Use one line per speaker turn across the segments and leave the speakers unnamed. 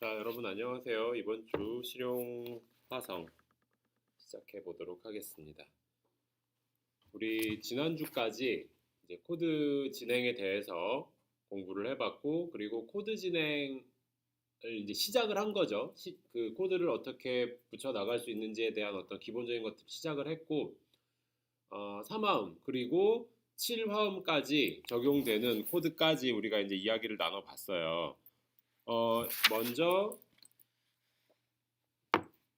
자, 여러분 안녕하세요. 이번 주 실용 화성 시작해 보도록 하겠습니다. 우리 지난주까지 이제 코드 진행에 대해서 공부를 해봤고, 그리고 코드 진행을 이제 시작을 한 거죠. 그 코드를 어떻게 붙여 나갈 수 있는지에 대한 어떤 기본적인 것들 시작을 했고, 3화음 그리고 7화음까지 적용되는 코드까지 우리가 이제 이야기를 나눠봤어요. 먼저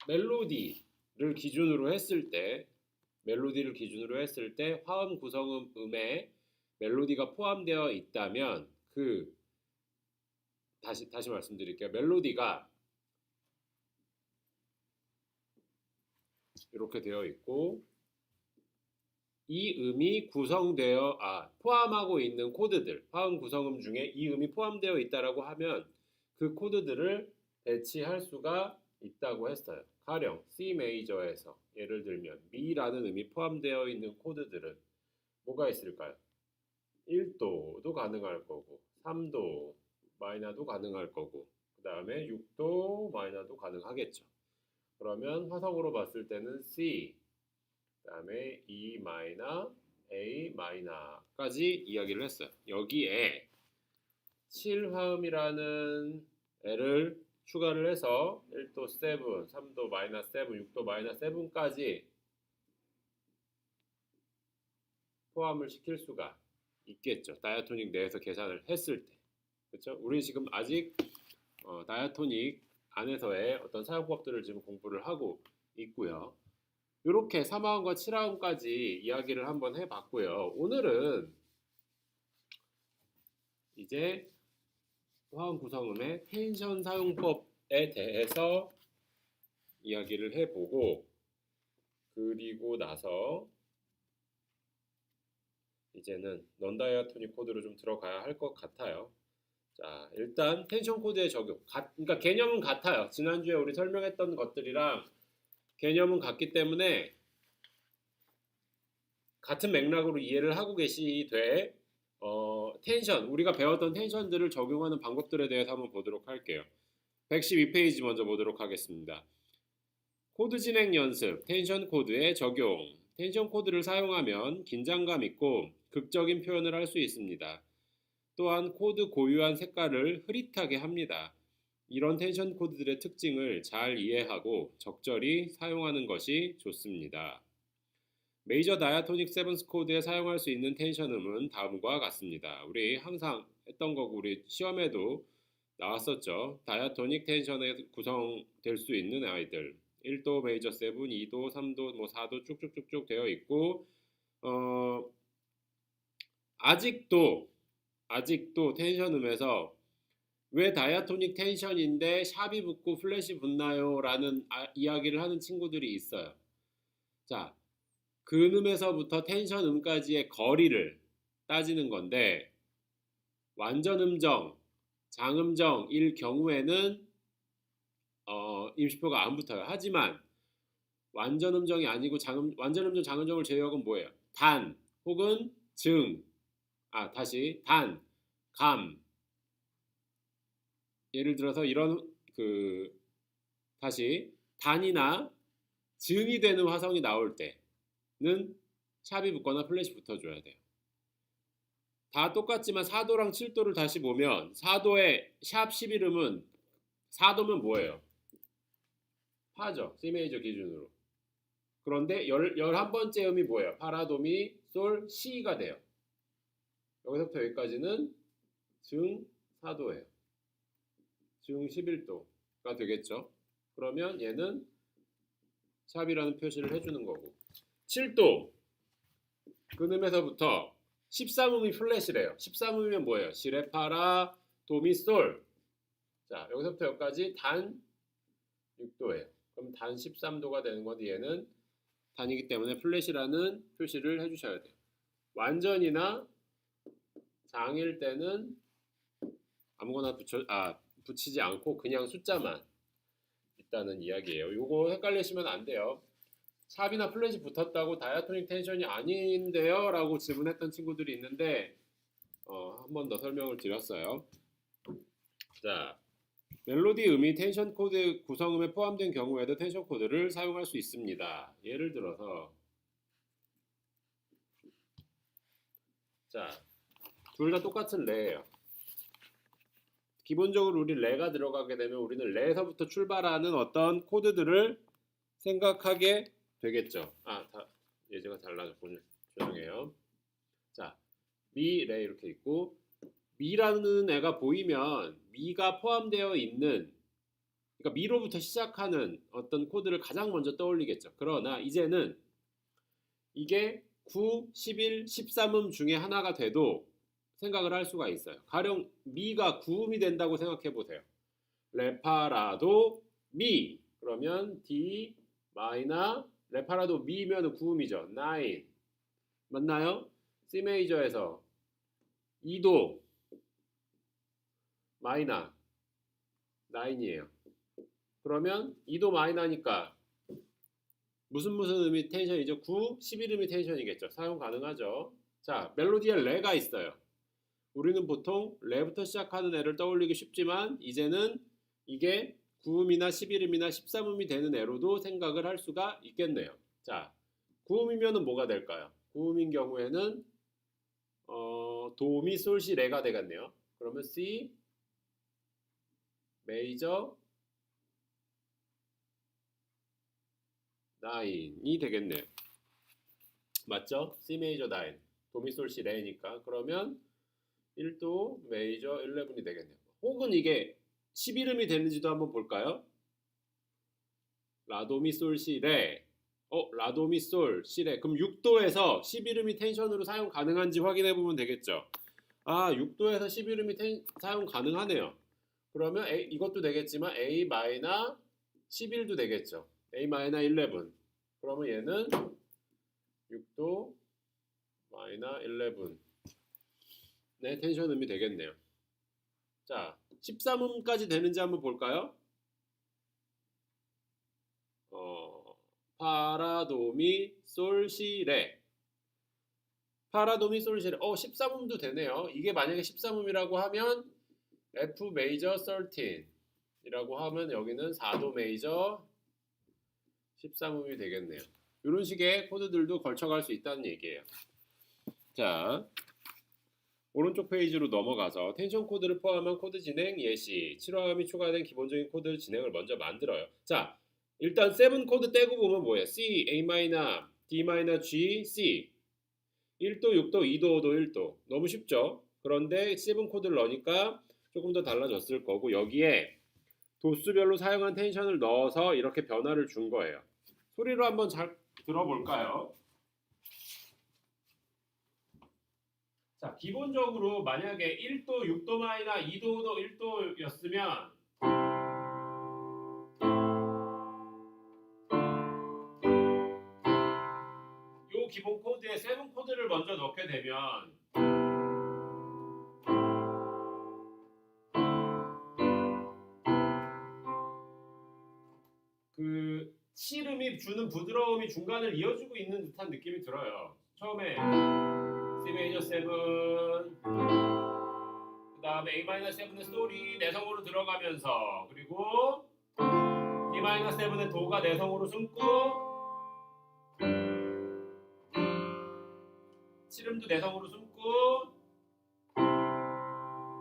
멜로디를 기준으로 했을 때 화음 구성음에 멜로디가 포함되어 있다면 다시 말씀드릴게요. 멜로디가 이렇게 되어 있고 이 음이 포함하고 있는 코드들, 화음 구성음 중에 이 음이 포함되어 있다라고 하면 그 코드들을 배치할 수가 있다고 했어요. 가령 C 메이저에서 예를 들면 미라는 음이 포함되어 있는 코드들은 뭐가 있을까요? 1도도 가능할 거고 3도 마이너도 가능할 거고 그 다음에 6도 마이너도 가능하겠죠. 그러면 화성으로 봤을 때는 C, 그 다음에 E 마이너, A 마이너까지 이야기를 했어요. 여기에 7화음이라는 애를 추가를 해서 1도 7, 3도 마이너 7, 6도 마이너 7까지 포함을 시킬 수가 있겠죠. 다이아토닉 내에서 계산을 했을 때. 그렇죠? 우리 지금 아직 다이아토닉 안에서의 어떤 사용법들을 지금 공부를 하고 있고요. 이렇게 3화음과 7화음까지 이야기를 한번 해봤고요. 오늘은 이제 화음 구성음의 텐션 사용법에 대해서 이야기를 해보고 그리고 나서 이제는 non-diatonic 코드로 좀 들어가야 할 것 같아요. 자, 일단 텐션 코드의 적용. 그러니까 개념은 같아요. 지난주에 우리 설명했던 것들이랑 개념은 같기 때문에 같은 맥락으로 이해를 하고 계시되 우리가 배웠던 텐션들을 적용하는 방법들에 대해서 한번 보도록 할게요. 112페이지 먼저 보도록 하겠습니다. 코드 진행 연습, 텐션 코드의 적용. 텐션 코드를 사용하면 긴장감 있고 극적인 표현을 할 수 있습니다. 또한 코드 고유한 색깔을 흐릿하게 합니다. 이런 텐션 코드들의 특징을 잘 이해하고 적절히 사용하는 것이 좋습니다. 메이저 다이아토닉 세븐스 코드에 사용할 수 있는 텐션음은 다음과 같습니다. 우리 항상 했던 거고 우리 시험에도 나왔었죠. 다이아토닉 텐션에 구성될 수 있는 아이들 1도 메이저 7, 2도, 3도, 4도 쭉쭉쭉쭉 되어 있고 아직도 텐션음에서 왜 다이아토닉 텐션인데 샵이 붙고 플랫이 붙나요? 라는 이야기를 하는 친구들이 있어요. 자, 근음에서부터 텐션음까지의 거리를 따지는 건데 완전음정, 장음정일 경우에는 임시표가 안 붙어요. 하지만 완전음정이 아니고 완전음정, 장음정을 제외하고는 뭐예요? 단 혹은 단, 감. 예를 들어서 이런 단이나 증이 되는 화성이 나올 때는 샵이 붙거나 플랫이 붙어줘야 돼요. 다 똑같지만 4도랑 7도를 다시 보면 4도의 샵 11음은 4도면 뭐예요? 파죠. C 메이저 기준으로. 그런데 11번째 음이 뭐예요? 파라도미 솔 C가 돼요. 여기서부터 여기까지는 증 4도예요. 증 11도가 되겠죠. 그러면 얘는 샵이라는 표시를 해주는 거고 7도 근음에서부터 13음이 플랫이래요. 13음이면 뭐예요? 시레 파라 도미 솔. 자, 여기서부터 여기까지 단 6도예요. 그럼 단 13도가 되는 건데 얘는 단이기 때문에 플랫이라는 표시를 해주셔야 돼요. 완전이나 장일 때는 아무거나 붙이지 않고 그냥 숫자만 있다는 이야기예요. 요거 헷갈리시면 안 돼요. 샵이나 플랫이 붙었다고 다이아토닉 텐션이 아닌데요? 라고 질문했던 친구들이 있는데 한 번 더 설명을 드렸어요. 자, 멜로디 음이 텐션 코드 구성음에 포함된 경우에도 텐션 코드를 사용할 수 있습니다. 예를 들어서 자, 둘 다 똑같은 레예요. 기본적으로 우리 레가 들어가게 되면 우리는 레에서부터 출발하는 어떤 코드들을 생각하게 되겠죠. 예제가 달라졌군요. 죄송해요. 자, 미, 레 이렇게 있고 미라는 애가 보이면 미가 포함되어 있는 그러니까 미로부터 시작하는 어떤 코드를 가장 먼저 떠올리겠죠. 그러나 이제는 이게 9, 11, 13음 중에 하나가 돼도 생각을 할 수가 있어요. 가령 미가 9음이 된다고 생각해 보세요. 레파라도 미 그러면 D 마이너 레파라도 미면 9음이죠. 9 맞나요? C 메이저에서 2도 마이너 9이에요. 그러면 2도 마이너니까 무슨 음이 텐션이죠? 9, 11음이 텐션이겠죠. 사용 가능하죠. 자, 멜로디에 레가 있어요. 우리는 보통 레부터 시작하는 애를 떠올리기 쉽지만 이제는 이게 9음이나 11음이나 13음이 되는 애로도 생각을 할 수가 있겠네요. 자, 9음이면 뭐가 될까요? 9음인 경우에는 도, 미, 솔, 시, 레가 되겠네요. 그러면 C 메이저 9이 되겠네요. 맞죠? C 메이저 9 도미 솔 시 레니까 그러면 1도 메이저 11이 되겠네요. 혹은 이게 11음이 되는지도 한번 볼까요? 라도미 솔 시 레. 라도미 솔 시 레. 그럼 6도에서 11음이 텐션으로 사용 가능한지 확인해 보면 되겠죠. 6도에서 11음이 사용 가능하네요. 그러면 이것도 되겠지만 A 마이너 11도 되겠죠. A 마이너 11. 그러면 얘는 6도 마이너 11. 네, 텐션 음이 되겠네요. 자, 13음까지 되는지 한번 볼까요? 파라도미 솔시레. 파라도미 솔시레. 13음도 되네요. 이게 만약에 13음이라고 하면 F 메이저 13이라고 하면 여기는 4도 메이저 13음이 되겠네요. 이런 식의 코드들도 걸쳐갈 수 있다는 얘기예요. 자, 오른쪽 페이지로 넘어가서 텐션 코드를 포함한 코드 진행 예시 7화음이 추가된 기본적인 코드 진행을 먼저 만들어요. 자, 일단 7 코드 떼고 보면 뭐예요? C, A 마이너, D 마이너, G, C 1도, 6도, 2도, 5도, 1도 너무 쉽죠? 그런데 7 코드를 넣으니까 조금 더 달라졌을 거고 여기에 도수별로 사용한 텐션을 넣어서 이렇게 변화를 준 거예요. 소리로 한번 잘 들어볼까요? 자, 기본적으로 만약에 1도, 6도 마이너, 2도, 5도, 1도였으면 이 기본 코드에 7 코드를 먼저 넣게 되면 그 7음이 주는 부드러움이 중간을 이어주고 있는 듯한 느낌이 들어요. 처음에 C 메이저 7 그 다음에 A 마이너 7의 솔이 내성으로 들어가면서 그리고 D 마이너 7의 도가 내성으로 숨고 7음도 내성으로 숨고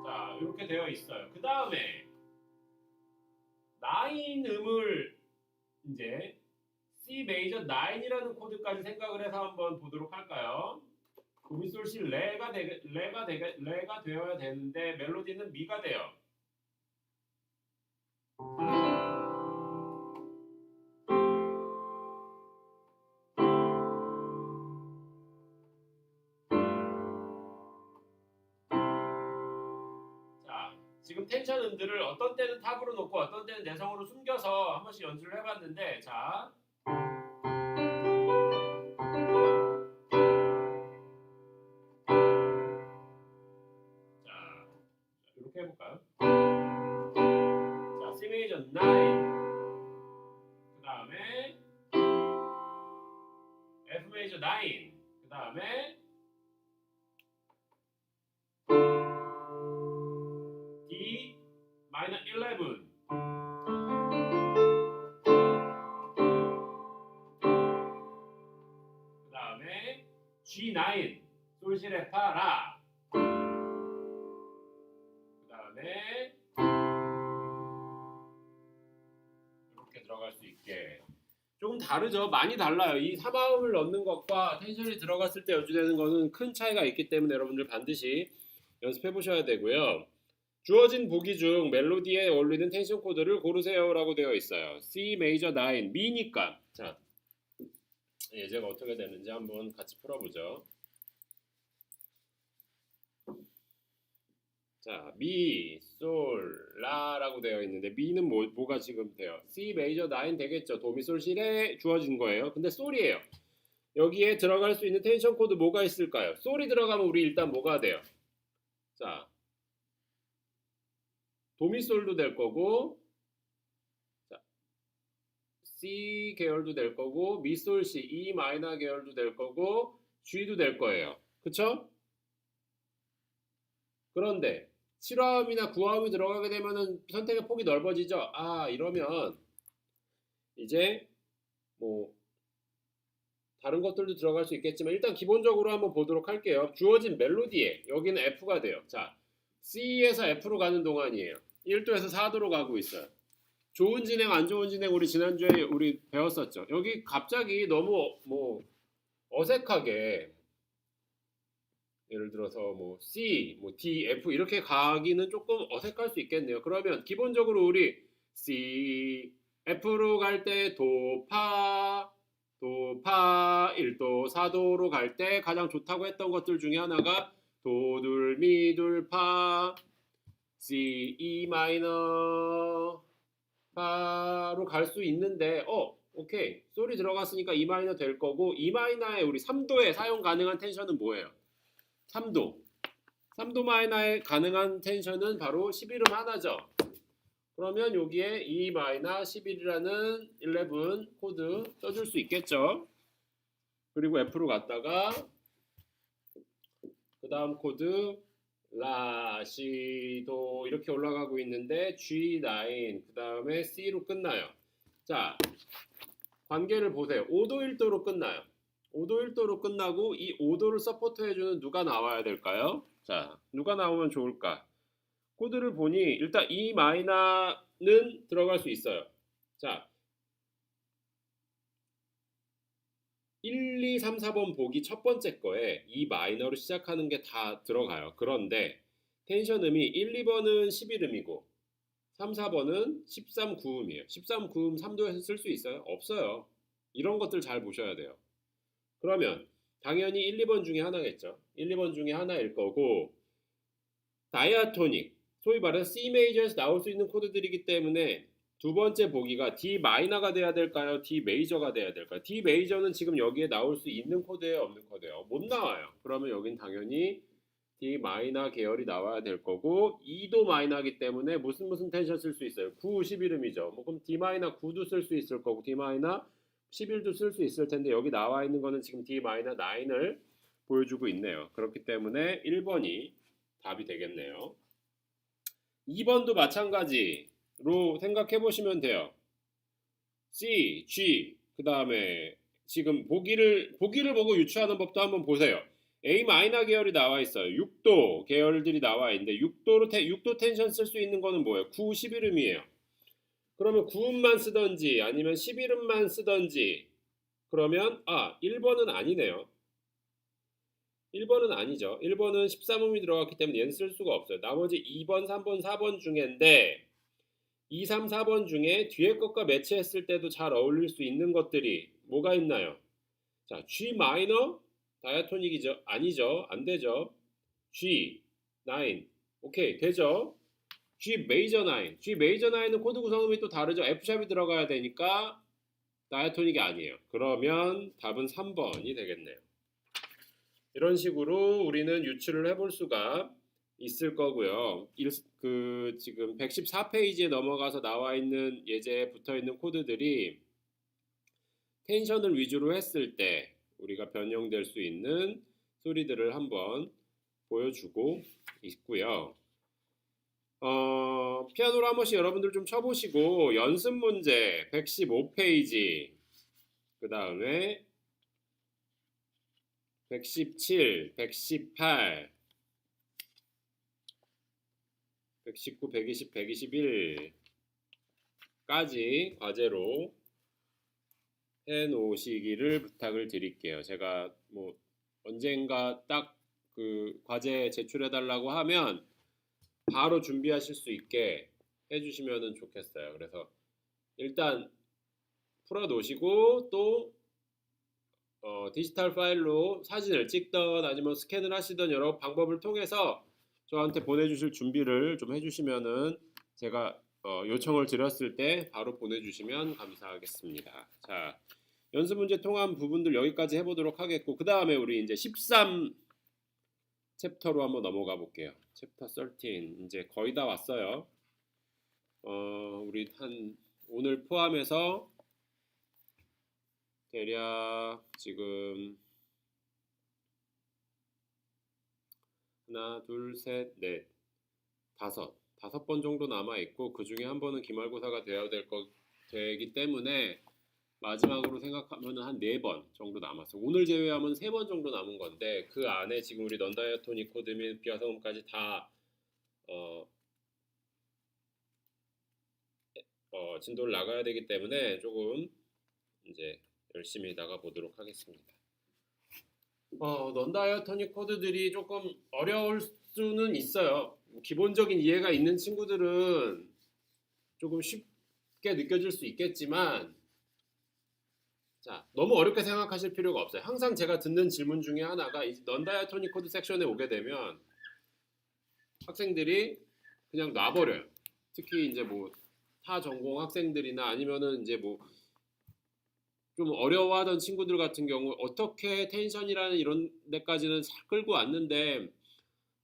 자 이렇게 되어 있어요. 그 다음에 9음을 이제 C 메이저 9이라는 코드까지 생각을 해서 한번 보도록 할까요? 도미솔시 레가 되어야 되는데 멜로디는 미가 돼요. 자, 지금 텐션 음들을 어떤 때는 탑으로 놓고 어떤 때는 내성으로 숨겨서 한 번씩 연주를 해봤는데 자 이렇게 해볼까요? 자, C 메이저 9 그 다음에 F 메이저 9 그 다음에 D 마이너 11 교실에 파라. 그 다음에 이렇게 들어갈 수 있게. 조금 다르죠. 많이 달라요. 이 3화음을 넣는 것과 텐션이 들어갔을 때 연주되는 것은 큰 차이가 있기 때문에 여러분들 반드시 연습해 보셔야 되고요. 주어진 보기 중 멜로디에 어울리는 텐션 코드를 고르세요라고 되어 있어요. C 메이저 9 미니까. 자, 예제가 어떻게 되는지 한번 같이 풀어보죠. 자, 미, 솔, 라라고 되어 있는데 미는 뭐가 지금 돼요? C 메이저 9 되겠죠. 도미, 솔, 시에 주어진 거예요. 근데 솔이에요. 여기에 들어갈 수 있는 텐션 코드 뭐가 있을까요? 솔이 들어가면 우리 일단 뭐가 돼요? 자, 도미솔도 될 거고, 자, C 계열도 될 거고, 미솔 C, E 마이너 계열도 될 거고, G도 될 거예요. 그쵸? 그런데 7화음이나 9화음이 들어가게 되면은 선택의 폭이 넓어지죠. 아, 이러면 이제 뭐 다른 것들도 들어갈 수 있겠지만 일단 기본적으로 한번 보도록 할게요. 주어진 멜로디에 여기는 F가 돼요. 자, C에서 F로 가는 동안이에요. 1도에서 4도로 가고 있어요. 좋은 진행, 안 좋은 진행 우리 지난주에 우리 배웠었죠. 여기 갑자기 너무 뭐 어색하게 예를 들어서 뭐 C, 뭐 D, F 이렇게 가기는 조금 어색할 수 있겠네요. 그러면 기본적으로 우리 C, F로 갈 때 도, 파, 1도, 4도로 갈 때 가장 좋다고 했던 것들 중에 하나가 도, 둘, 미, 둘, 파, C, E 마이너, 파로 갈 수 있는데 오케이. 솔이 들어갔으니까 E 마이너 될 거고 E 마이너의 우리 3도에 사용 가능한 텐션은 뭐예요? 3도. 3도 마이너에 가능한 텐션은 바로 11음 하나죠. 그러면 여기에 E 마이너 11이라는 11 코드 써줄 수 있겠죠. 그리고 F로 갔다가 그 다음 코드 라, 시, 도 이렇게 올라가고 있는데 G9 그 다음에 C로 끝나요. 자, 관계를 보세요. 5도 1도로 끝나요. 5도 1도로 끝나고 이 5도를 서포트해주는 누가 나와야 될까요? 자, 누가 나오면 좋을까? 코드를 보니 일단 E 마이너는 들어갈 수 있어요. 자, 1, 2, 3, 4번 보기 첫 번째 거에 E 마이너로 시작하는 게 다 들어가요. 그런데 텐션 음이 1, 2번은 11음이고 3, 4번은 13, 9음이에요. 13, 9음 3도에서 쓸 수 있어요? 없어요. 이런 것들 잘 보셔야 돼요. 그러면 당연히 1, 2번 중에 하나겠죠. 1, 2번 중에 하나일 거고 다이아토닉, 소위 말해서 C 메이저에서 나올 수 있는 코드들이기 때문에 두 번째 보기가 D 마이너가 돼야 될까요? D 메이저가 돼야 될까요? D 메이저는 지금 여기에 나올 수 있는 코드예요? 없는 코드예요? 못 나와요. 그러면 여긴 당연히 D 마이너 계열이 나와야 될 거고 2도 마이너이기 때문에 무슨 텐션 쓸 수 있어요? 9, 11음이죠. 뭐 그럼 D 마이너 9도 쓸 수 있을 거고 D 마이너 11도 쓸 수 있을 텐데 여기 나와 있는 거는 지금 D 마이너 9을 보여주고 있네요. 그렇기 때문에 1번이 답이 되겠네요. 2번도 마찬가지로 생각해 보시면 돼요. C, G, 그 다음에 지금 보기를 보고 유추하는 법도 한번 보세요. A 마이너 계열이 나와 있어요. 6도 계열들이 나와 있는데 6도 텐션 쓸 수 있는 거는 뭐예요? 9, 11음이에요. 그러면 9음만 쓰던지 아니면 11음만 쓰던지 그러면 1번은 아니네요. 1번은 아니죠. 1번은 13음이 들어갔기 때문에 얘는 쓸 수가 없어요. 나머지 2번, 3번, 4번 중인데 2, 3, 4번 중에 뒤에 것과 매치했을 때도 잘 어울릴 수 있는 것들이 뭐가 있나요? 자, G 마이너 다이아토닉이죠? 아니죠. 안 되죠. G 9 오케이 되죠. G 메이저 9 G 메이저 9은 코드 구성음이 또 다르죠. F샵이 들어가야 되니까 다이아토닉이 아니에요. 그러면 답은 3번이 되겠네요. 이런 식으로 우리는 유추를 해볼 수가 있을 거고요. 지금 114페이지에 넘어가서 나와 있는 예제에 붙어 있는 코드들이 텐션을 위주로 했을 때 우리가 변형될 수 있는 소리들을 한번 보여주고 있고요. 피아노로 한 번씩 여러분들 좀 쳐보시고 연습 문제 115페이지 그 다음에 117, 118, 119, 120, 121까지 과제로 해 놓으시기를 부탁을 드릴게요. 제가 뭐 언젠가 딱 그 과제 제출해 달라고 하면 바로 준비하실 수 있게 해주시면 좋겠어요. 그래서 일단 풀어 놓으시고 또 디지털 파일로 사진을 찍던 아니면 스캔을 하시던 여러 방법을 통해서 저한테 보내주실 준비를 좀 해주시면은 제가 요청을 드렸을 때 바로 보내주시면 감사하겠습니다. 자, 연습 문제 통한 부분들 여기까지 해보도록 하겠고, 그 다음에 우리 이제 13 챕터로 한번 넘어가 볼게요. 챕터 13 이제 거의 다 왔어요. 우리 한 오늘 포함해서 대략 지금 하나, 둘, 셋, 넷, 다섯 번 정도 남아 있고 그 중에 한 번은 기말고사가 되기 때문에 마지막으로 생각하면 한 4번 정도 남았어요. 오늘 제외하면 3번 정도 남은 건데 그 안에 지금 우리 넌다이아토닉 코드 및 비화성음까지 다 진도를 나가야 되기 때문에 조금 이제 열심히 나가 보도록 하겠습니다. 넌다이아토닉 코드들이 조금 어려울 수는 있어요. 기본적인 이해가 있는 친구들은 조금 쉽게 느껴질 수 있겠지만, 자, 너무 어렵게 생각하실 필요가 없어요. 항상 제가 듣는 질문 중에 하나가 이 넌다이아토닉 코드 섹션에 오게 되면 학생들이 그냥 놔버려요. 특히 이제 뭐 타 전공 학생들이나 아니면은 이제 뭐 좀 어려워하던 친구들 같은 경우 어떻게 텐션이라는 이런 데까지는 잘 끌고 왔는데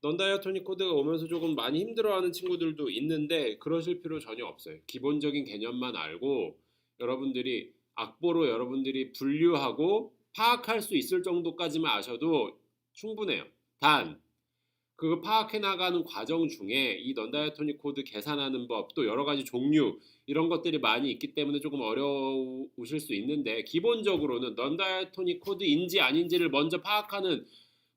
넌다이아토닉 코드가 오면서 조금 많이 힘들어하는 친구들도 있는데 그러실 필요 전혀 없어요. 기본적인 개념만 알고 여러분들이 악보로 여러분들이 분류하고 파악할 수 있을 정도까지만 아셔도 충분해요. 단 그 파악해 나가는 과정 중에 이 넌다이아토닉 코드 계산하는 법, 또 여러 가지 종류 이런 것들이 많이 있기 때문에 조금 어려우실 수 있는데 기본적으로는 넌다이아토닉 코드인지 아닌지를 먼저 파악하는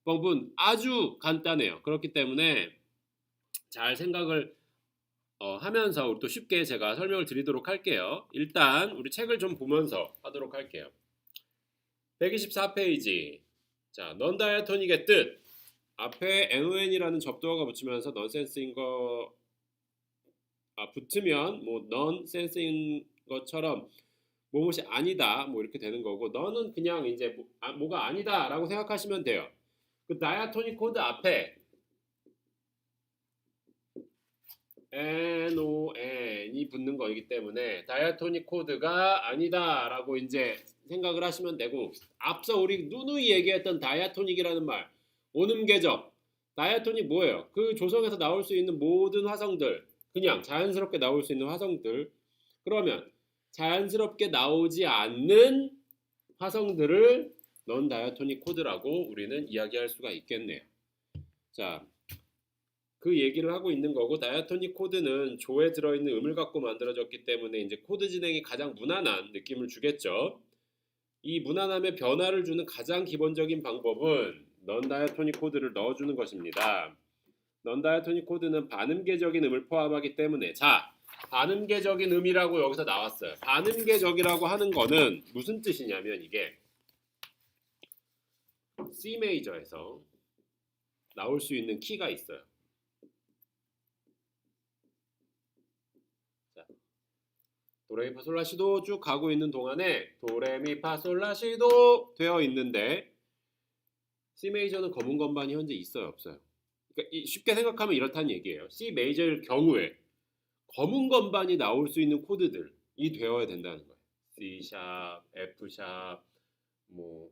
법은 아주 간단해요. 그렇기 때문에 잘 생각을 하면서 우리 또 쉽게 제가 설명을 드리도록 할게요. 일단 우리 책을 좀 보면서 하도록 할게요. 124페이지. 자, 넌다이아토닉의 뜻. 앞에 non이라는 접두어가 붙이면서 넌센스인 거 붙으면 뭐 넌센스인 것처럼 무엇이 아니다 뭐 이렇게 되는 거고, 너는 그냥 이제 뭐가 아니다라고 생각하시면 돼요. 그 다이아토닉 코드 앞에 non이 붙는 거이기 때문에 다이아토닉 코드가 아니다라고 이제 생각을 하시면 되고, 앞서 우리 누누이 얘기했던 다이아토닉이라는 말, 오음계적 다이아토닉 뭐예요? 그 조성에서 나올 수 있는 모든 화성들, 그냥 자연스럽게 나올 수 있는 화성들. 그러면 자연스럽게 나오지 않는 화성들을 넌 다이아토닉 코드라고 우리는 이야기할 수가 있겠네요. 자, 그 얘기를 하고 있는 거고, 다이아토닉 코드는 조에 들어있는 음을 갖고 만들어졌기 때문에 이제 코드 진행이 가장 무난한 느낌을 주겠죠. 이 무난함에 변화를 주는 가장 기본적인 방법은 넌 다이아토닉 코드를 넣어주는 것입니다. 넌 다이아토닉 코드는 반음계적인 음을 포함하기 때문에, 자, 반음계적인 음이라고 여기서 나왔어요. 반음계적이라고 하는 거는 무슨 뜻이냐면 이게 C 메이저에서 나올 수 있는 키가 있어요. 도레미파솔라시도 쭉 가고 있는 동안에 도레미파솔라시도 되어 있는데 C 메이저는 검은 건반이 현재 있어요, 없어요? 그러니까 쉽게 생각하면 이렇다는 얘기예요. C 메이저일 경우에 검은 건반이 나올 수 있는 코드들이 되어야 된다는 거예요. C 샵, F 샵, 뭐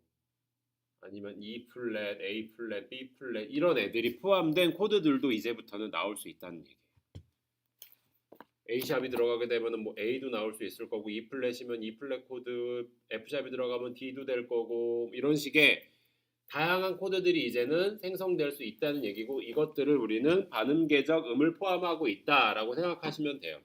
아니면 E 플랫, A 플랫, B 플랫 이런 애들이 포함된 코드들도 이제부터는 나올 수 있다는 얘기예요. A 샵이 들어가게 되면은 뭐 A도 나올 수 있을 거고, E 플랫이면 E 플랫 코드, F 샵이 들어가면 D도 될 거고, 이런 식의 다양한 코드들이 이제는 생성될 수 있다는 얘기고, 이것들을 우리는 반음계적 음을 포함하고 있다라고 생각하시면 돼요.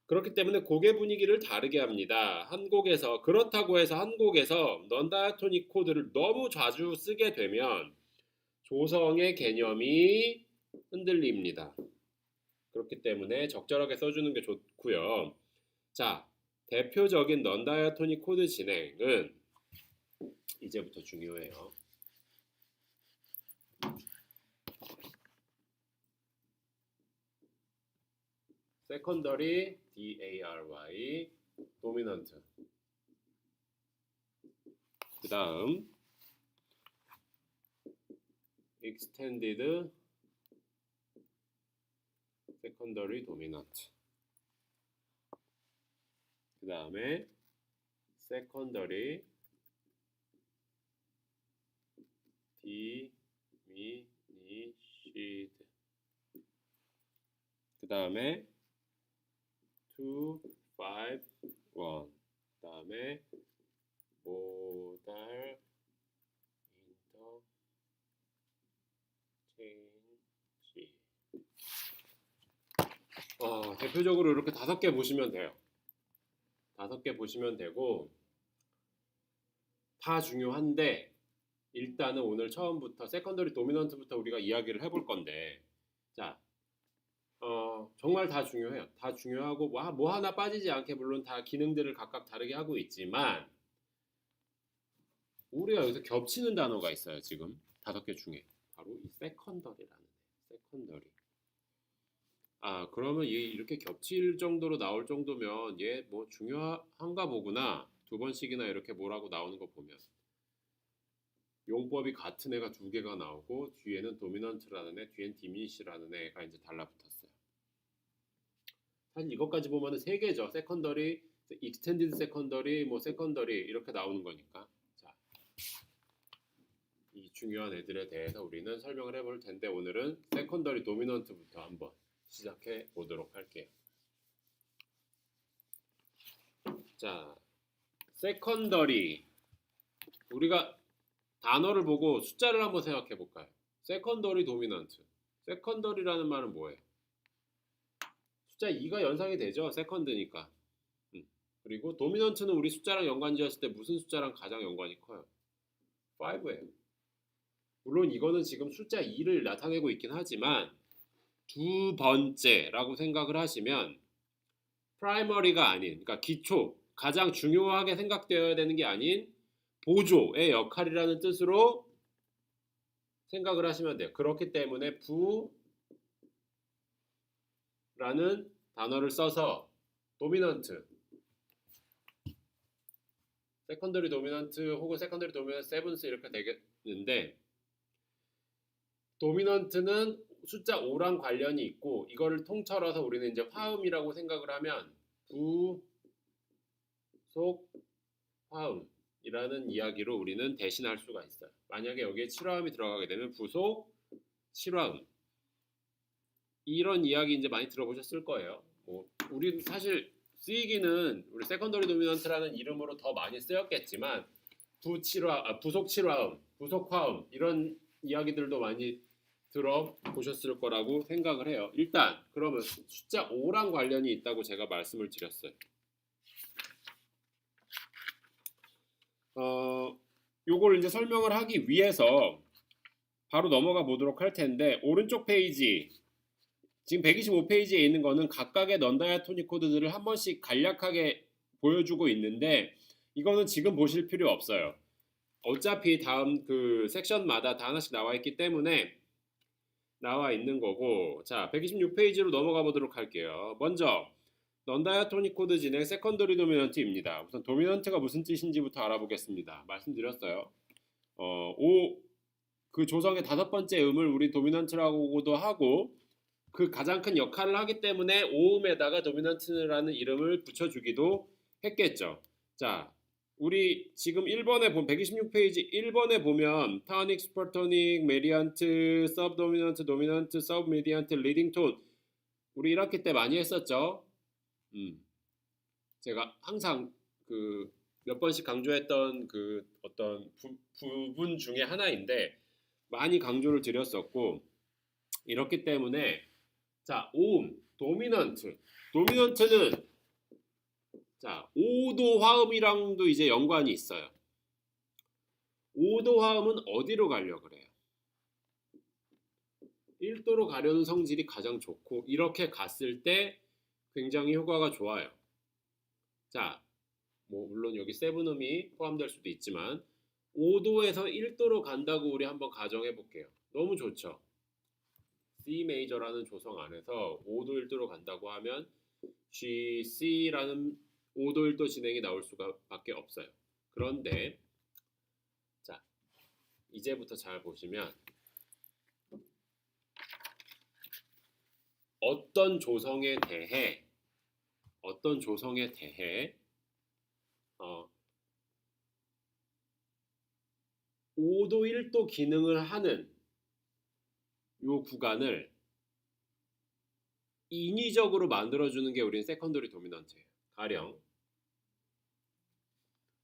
그렇기 때문에 곡의 분위기를 다르게 합니다. 한 곡에서 그렇다고 해서 한 곡에서 non-diatonic 코드를 너무 자주 쓰게 되면 조성의 개념이 흔들립니다. 그렇기 때문에 적절하게 써주는 게 좋고요. 자, 대표적인 non-diatonic 코드 진행은 이제부터 중요해요. 세컨더리 DARY 도미넌트 그 다음 extended secondary dominant 그 다음에 secondary diminished 그 다음에 2, 5, 1 그 다음에 modal interchange 대표적으로 이렇게 5개 보시면 돼요. 5개 보시면 되고 다 중요한데 일단은 오늘 처음부터 세컨더리 도미넌트부터 우리가 이야기를 해볼 건데 자 정말 다 중요해요. 다 중요하고 뭐 하나 빠지지 않게 물론 다 기능들을 각각 다르게 하고 있지만 우리가 여기서 겹치는 단어가 있어요. 지금 5개 중에 바로 이 세컨더리라는 세컨더리. 그러면 얘 이렇게 겹칠 정도로 나올 정도면 얘 뭐 중요한가 보구나. 2번씩이나 이렇게 뭐라고 나오는 거 보면 용법이 같은 애가 2개가 나오고 뒤에는 도미넌트라는 애, 뒤엔 디미니시라는 애가 이제 달라붙었어요. 사실 이것까지 보면은 3개죠. 세컨더리, 익스텐디드 세컨더리, 뭐 세컨더리 이렇게 나오는 거니까. 자, 이 중요한 애들에 대해서 우리는 설명을 해볼 텐데 오늘은 세컨더리 도미넌트부터 한번 시작해 보도록 할게요. 자, 세컨더리 우리가 단어를 보고 숫자를 한번 생각해 볼까요? 세컨더리 도미넌트. 세컨더리라는 말은 뭐예요? 숫자 2가 연상이 되죠. 세컨드니까. 그리고 도미넌트는 우리 숫자랑 연관 지었을 때 무슨 숫자랑 가장 연관이 커요? 5예요. 물론 이거는 지금 숫자 2를 나타내고 있긴 하지만 2번째라고 생각을 하시면 프라이머리가 아닌, 그러니까 기초, 가장 중요하게 생각되어야 되는 게 아닌 보조의 역할이라는 뜻으로 생각을 하시면 돼요. 그렇기 때문에 부라는 단어를 써서 도미넌트, 세컨더리 도미넌트 혹은 세컨더리 도미넌트 세븐스 이렇게 되겠는데 도미넌트는 숫자 5랑 관련이 있고 이거를 통틀어서 우리는 이제 화음이라고 생각을 하면 부속 화음이라는 이야기로 우리는 대신할 수가 있어요. 만약에 여기에 7화음이 들어가게 되면 부속 7화음 이런 이야기 이제 많이 들어보셨을 거예요. 우리 사실 쓰이기는 우리 세컨더리 도미넌트라는 이름으로 더 많이 쓰였겠지만 부속 7화음, 부속 화음 이런 이야기들도 많이 들어보셨을 거라고 생각을 해요. 일단 그러면 숫자 5랑 관련이 있다고 제가 말씀을 드렸어요. 요걸 이제 설명을 하기 위해서 바로 넘어가 보도록 할 텐데 오른쪽 페이지 지금 125페이지에 있는 거는 각각의 non-diatonic 코드들을 한 번씩 간략하게 보여주고 있는데 이거는 지금 보실 필요 없어요. 어차피 다음 그 섹션마다 다 하나씩 나와 있기 때문에 나와 있는 거고 자 126페이지로 넘어가 보도록 할게요. 먼저 non-diatonic 코드 진행 세컨더리 도미넌트입니다. 우선 도미넌트가 무슨 뜻인지부터 알아보겠습니다. 말씀드렸어요. 그 조성의 5번째 음을 우리 도미넌트라고도 하고 그 가장 큰 역할을 하기 때문에 5음에다가 도미넌트라는 이름을 붙여주기도 했겠죠. 자, 우리 지금 1번에 126페이지 1번에 보면 타닉, 슈퍼토닉, 메디안트, 서브도미넌트, 도미넌트, 서브미디안트, 리딩톤 우리 1학기 때 많이 했었죠. 제가 항상 그 몇 번씩 강조했던 그 어떤 부분 중에 하나인데 많이 강조를 드렸었고 이렇기 때문에 자, 5음 도미넌트는 자, 5도 화음이랑도 이제 연관이 있어요. 5도 화음은 어디로 가려고 그래요? 1도로 가려는 성질이 가장 좋고 이렇게 갔을 때 굉장히 효과가 좋아요. 자, 뭐 물론 여기 세븐음이 포함될 수도 있지만 5도에서 1도로 간다고 우리 한번 가정해 볼게요. 너무 좋죠. C 메이저라는 조성 안에서 5도 1도로 간다고 하면 G, C라는 5도 1도 진행이 나올 수가 밖에 없어요. 그런데 자, 이제부터 잘 보시면 어떤 조성에 대해 5도 1도 기능을 하는 요 구간을 인위적으로 만들어주는 게 우리는 세컨더리 도미넌트예요. 가령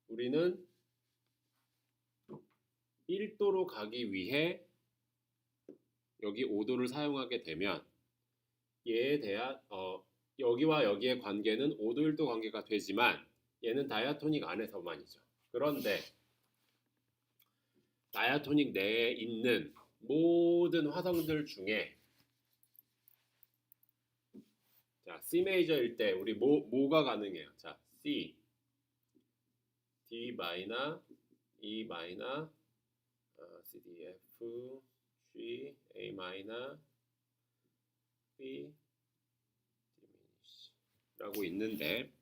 우리는 1도로 가기 위해 여기 5도를 사용하게 되면 얘에 대한 여기와 여기의 관계는 5도 1도 관계가 되지만 얘는 다이아토닉 안에서만이죠. 그런데 다이아토닉 내에 있는 모든 화성들 중에 자, C 메이저일 때 우리 뭐가 가능해요? 자, C, D 마이너, E 마이너, C, D, F, G, A 마이너, B, 라고 있는데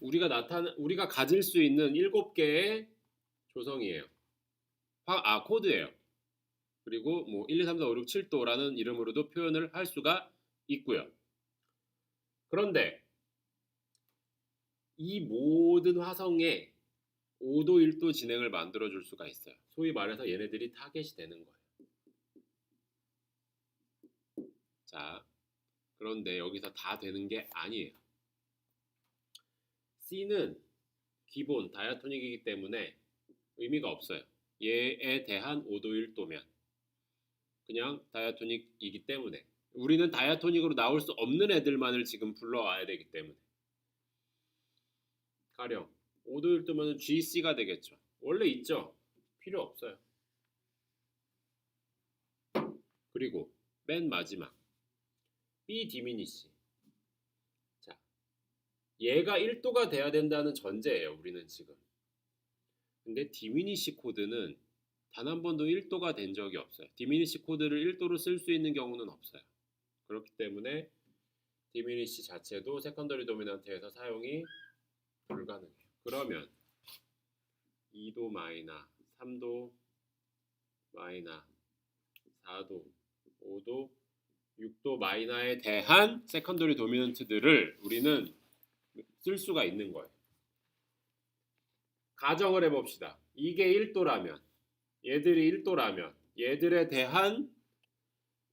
우리가 가질 수 있는 7개의 조성이에요. 코드예요. 그리고 뭐 1, 2, 3, 4, 5, 6, 7도라는 이름으로도 표현을 할 수가 있고요. 그런데 이 모든 화성에 5도 1도 진행을 만들어 줄 수가 있어요. 소위 말해서 얘네들이 타겟이 되는 거예요. 자, 그런데 여기서 다 되는 게 아니에요. C는 기본 다이아토닉이기 때문에 의미가 없어요. 얘에 대한 5도 1도면 그냥 다이아토닉이기 때문에 우리는 다이아토닉으로 나올 수 없는 애들만을 지금 불러와야 되기 때문에 가령 5도 1도면 GC가 되겠죠. 원래 있죠. 필요 없어요. 그리고 맨 마지막 B 디미니시. 자, 얘가 1도가 돼야 된다는 전제예요. 우리는 지금. 근데 디미니시 코드는 단 한 번도 1도가 된 적이 없어요. 디미니시 코드를 1도로 쓸 수 있는 경우는 없어요. 그렇기 때문에 디미니시 자체도 세컨더리 도미넌트에서 사용이 불가능해요. 그러면 2도 마이너, 3도 마이너, 4도, 5도, 6도 마이너에 대한 세컨더리 도미넌트들을 우리는 쓸 수가 있는 거예요. 가정을 해봅시다. 이게 1도라면 얘들이 1도라면 얘들에 대한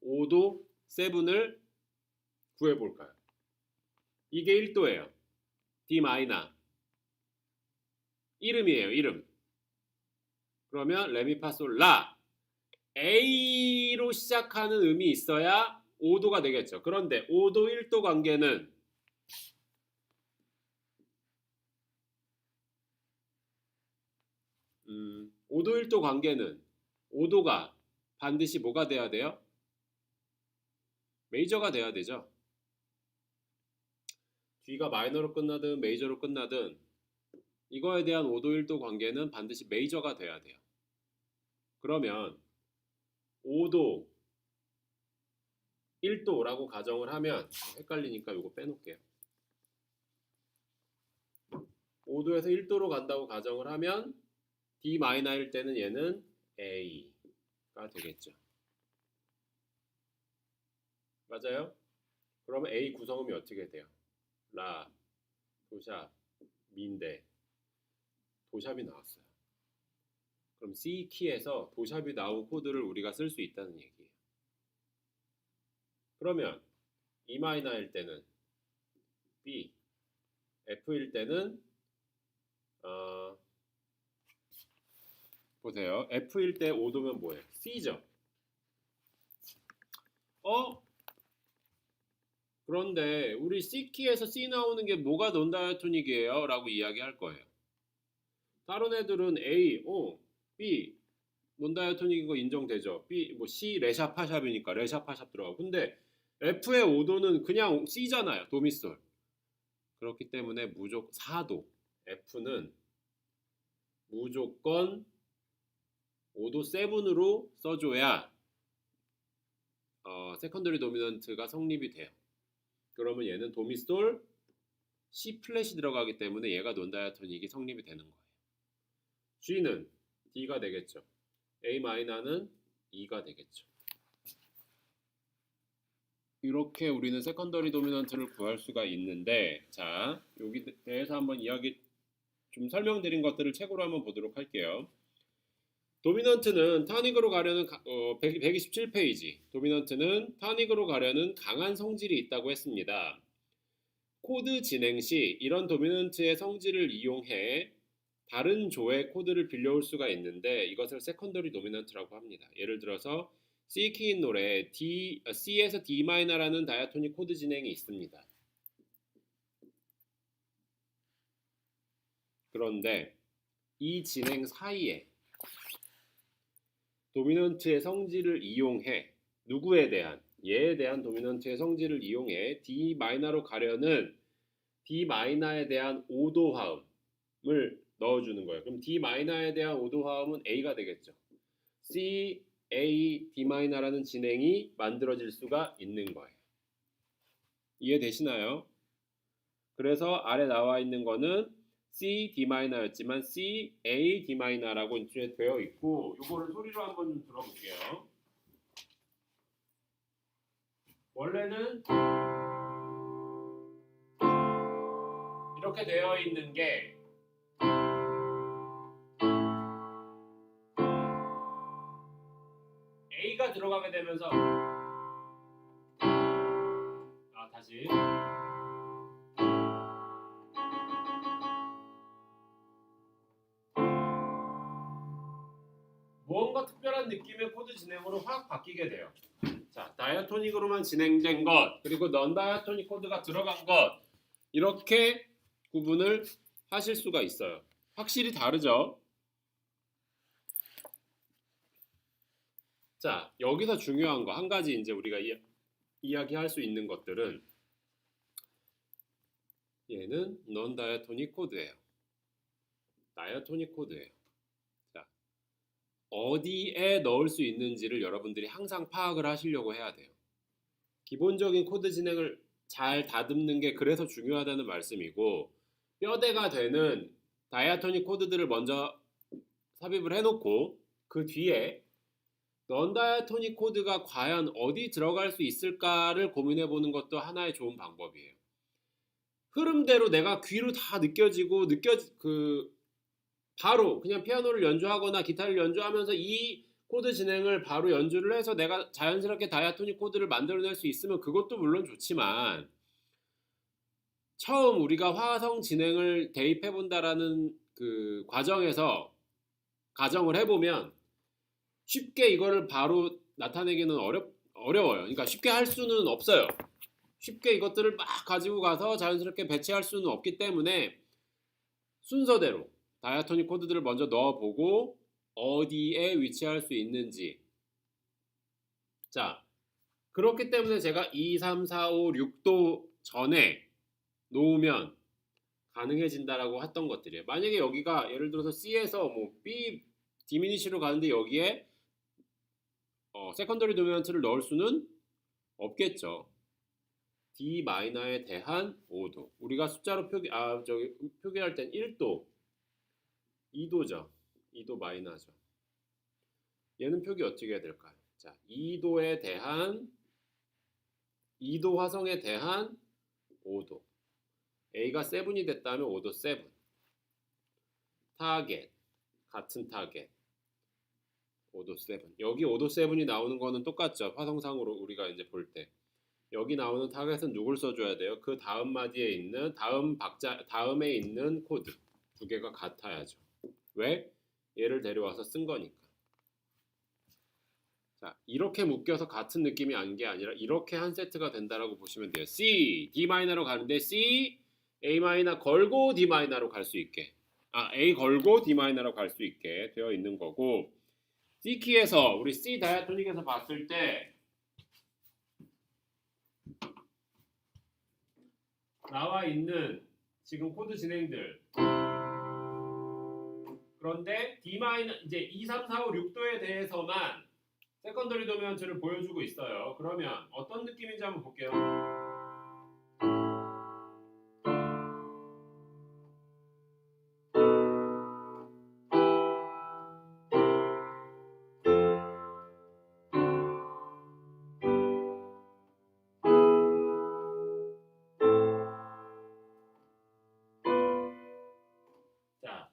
5도 7을 구해볼까요? 이게 1도예요. D 마이너 이름이에요. 이름. 그러면 레미파솔라 A로 시작하는 음이 있어야 5도가 되겠죠. 그런데 5도 1도 관계는 5도 1도 관계는 5도가 반드시 뭐가 돼야 돼요? 메이저가 돼야 되죠. D가 마이너로 끝나든 메이저로 끝나든 이거에 대한 5도 1도 관계는 반드시 메이저가 돼야 돼요. 그러면 5도 1도라고 가정을 하면 헷갈리니까 이거 빼놓을게요. 5도에서 1도로 간다고 가정을 하면 D 마이너일 때는 얘는 A가 되겠죠. 맞아요? 그러면 A 구성음이 어떻게 돼요? 라, 도샵, 미인데 도샵이 나왔어요. 그럼 C 키에서 도샵이 나온 코드를 우리가 쓸 수 있다는 얘기예요. 그러면 E 마이너일 때는 B, F일 때는 보세요. F일 때 5도면 뭐예요? C죠. 그런데 우리 C키에서 C 나오는 게 뭐가 논다이아토닉이에요? 라고 이야기할 거예요. 다른 애들은 A, B 논다이아토닉인 거 인정되죠. B, 뭐 C 레샤파샵이니까 레샤파샵 들어가고. 근데 F의 5도는 그냥 C잖아요. 도미솔. 그렇기 때문에 무조건 4도. F는 무조건 5도 7으로 써줘야 세컨더리 도미넌트가 성립이 돼요. 그러면 얘는 도미솔 C 플랫이 들어가기 때문에 얘가 논다이아토닉이 성립이 되는 거예요. G는 D가 되겠죠. A 마이너는 E가 되겠죠. 이렇게 우리는 세컨더리 도미넌트를 구할 수가 있는데, 자, 여기 대해서 한번 이야기 좀 설명드린 것들을 책으로 한번 보도록 할게요. 도미넌트는 타닉으로 가려는 127페이지. 도미넌트는 타닉으로 가려는 강한 성질이 있다고 했습니다. 코드 진행 시 이런 도미넌트의 성질을 이용해 다른 조의 코드를 빌려올 수가 있는데 이것을 세컨더리 도미넌트라고 합니다. 예를 들어서 C키인 노래 C에서 D 마이너라는 다이아토닉 코드 진행이 있습니다. 그런데 이 진행 사이에 도미넌트의 성질을 이용해 누구에 대한 얘에 대한 도미넌트의 성질을 이용해 D 마이너로 가려는 D 마이너에 대한 5도 화음을 넣어주는 거예요. 그럼 D 마이너에 대한 5도 화음은 A가 되겠죠. C, A, D 마이너라는 진행이 만들어질 수가 있는 거예요. 이해되시나요? 그래서 아래 나와 있는 거는 C, D 마이너였지만 C, A, D 마이너라고 이제 되어 있고 이거를 소리로 한번 좀 들어볼게요. 원래는 이렇게 되어 있는 게 A가 들어가게 되면서 다시 무언가 특별한 느낌의 코드 진행으로 확 바뀌게 돼요. 자, 다이아토닉으로만 진행된 것 그리고 넌 다이아토닉 코드가 들어간 것 이렇게 구분을 하실 수가 있어요. 확실히 다르죠? 자, 여기서 중요한 거 한 가지 이제 우리가 이야기할 수 있는 것들은 얘는 넌 다이아토닉 코드예요. 다이아토닉 코드예요. 자, 어디에 넣을 수 있는지를 여러분들이 항상 파악을 하시려고 해야 돼요. 기본적인 코드 진행을 잘 다듬는 게 그래서 중요하다는 말씀이고 뼈대가 되는 다이아토닉 코드들을 먼저 삽입을 해놓고 그 뒤에 넌 다이아토닉 코드가 과연 어디 들어갈 수 있을까를 고민해 보는 것도 하나의 좋은 방법이에요. 흐름대로 내가 귀로 다 느껴지고 바로 그냥 피아노를 연주하거나 기타를 연주하면서 이 코드 진행을 바로 연주를 해서 내가 자연스럽게 다이아토닉 코드를 만들어낼 수 있으면 그것도 물론 좋지만 처음 우리가 화성 진행을 대입해 본다라는 그 과정에서 가정을 해보면 쉽게 이거를 바로 나타내기는 어려워요. 그러니까 쉽게 할 수는 없어요. 쉽게 이것들을 막 가지고 가서 자연스럽게 배치할 수는 없기 때문에 순서대로 다이아토닉 코드들을 먼저 넣어보고 어디에 위치할 수 있는지. 자, 그렇기 때문에 제가 2, 3, 4, 5, 6도 전에 놓으면 가능해진다라고 했던 것들이에요. 만약에 여기가 예를 들어서 C에서 뭐 B 디미니시로 가는데 여기에 세컨더리 도미넌트를 넣을 수는 없겠죠. D 마이너에 대한 5도. 우리가 숫자로 표기할 땐 1도, 2도죠. 2도 마이너죠. 얘는 표기 어떻게 해야 될까요? 자, 2도에 대한 2도 화성에 대한 5도. A가 7이 됐다면 5도 7. 타겟, 같은 타겟. 5도 7. 여기 5도 7이 나오는 거는 똑같죠. 화성상으로 우리가 이제 볼 때. 여기 나오는 타겟은 누굴 써줘야 돼요? 그 다음 마디에 있는 다음에 있는 코드 두 개가 같아야죠. 왜? 얘를 데려와서 쓴 거니까. 자, 이렇게 묶여서 같은 느낌이 아닌 게 아니라 이렇게 한 세트가 된다라고 보시면 돼요. C, D 마이너로 가는데 C, A 마이너 걸고 D 마이너로 갈 수 있게. A 걸고 D 마이너로 갈 수 있게 되어 있는 거고, C 키에서 우리 C 다이아토닉에서 봤을 때 나와 있는 지금 코드 진행들, 그런데 D 마이너 이제 2, 3, 4, 5, 6도에 대해서만 세컨더리 도미넌트를 보여주고 있어요. 그러면 어떤 느낌인지 한번 볼게요. 자,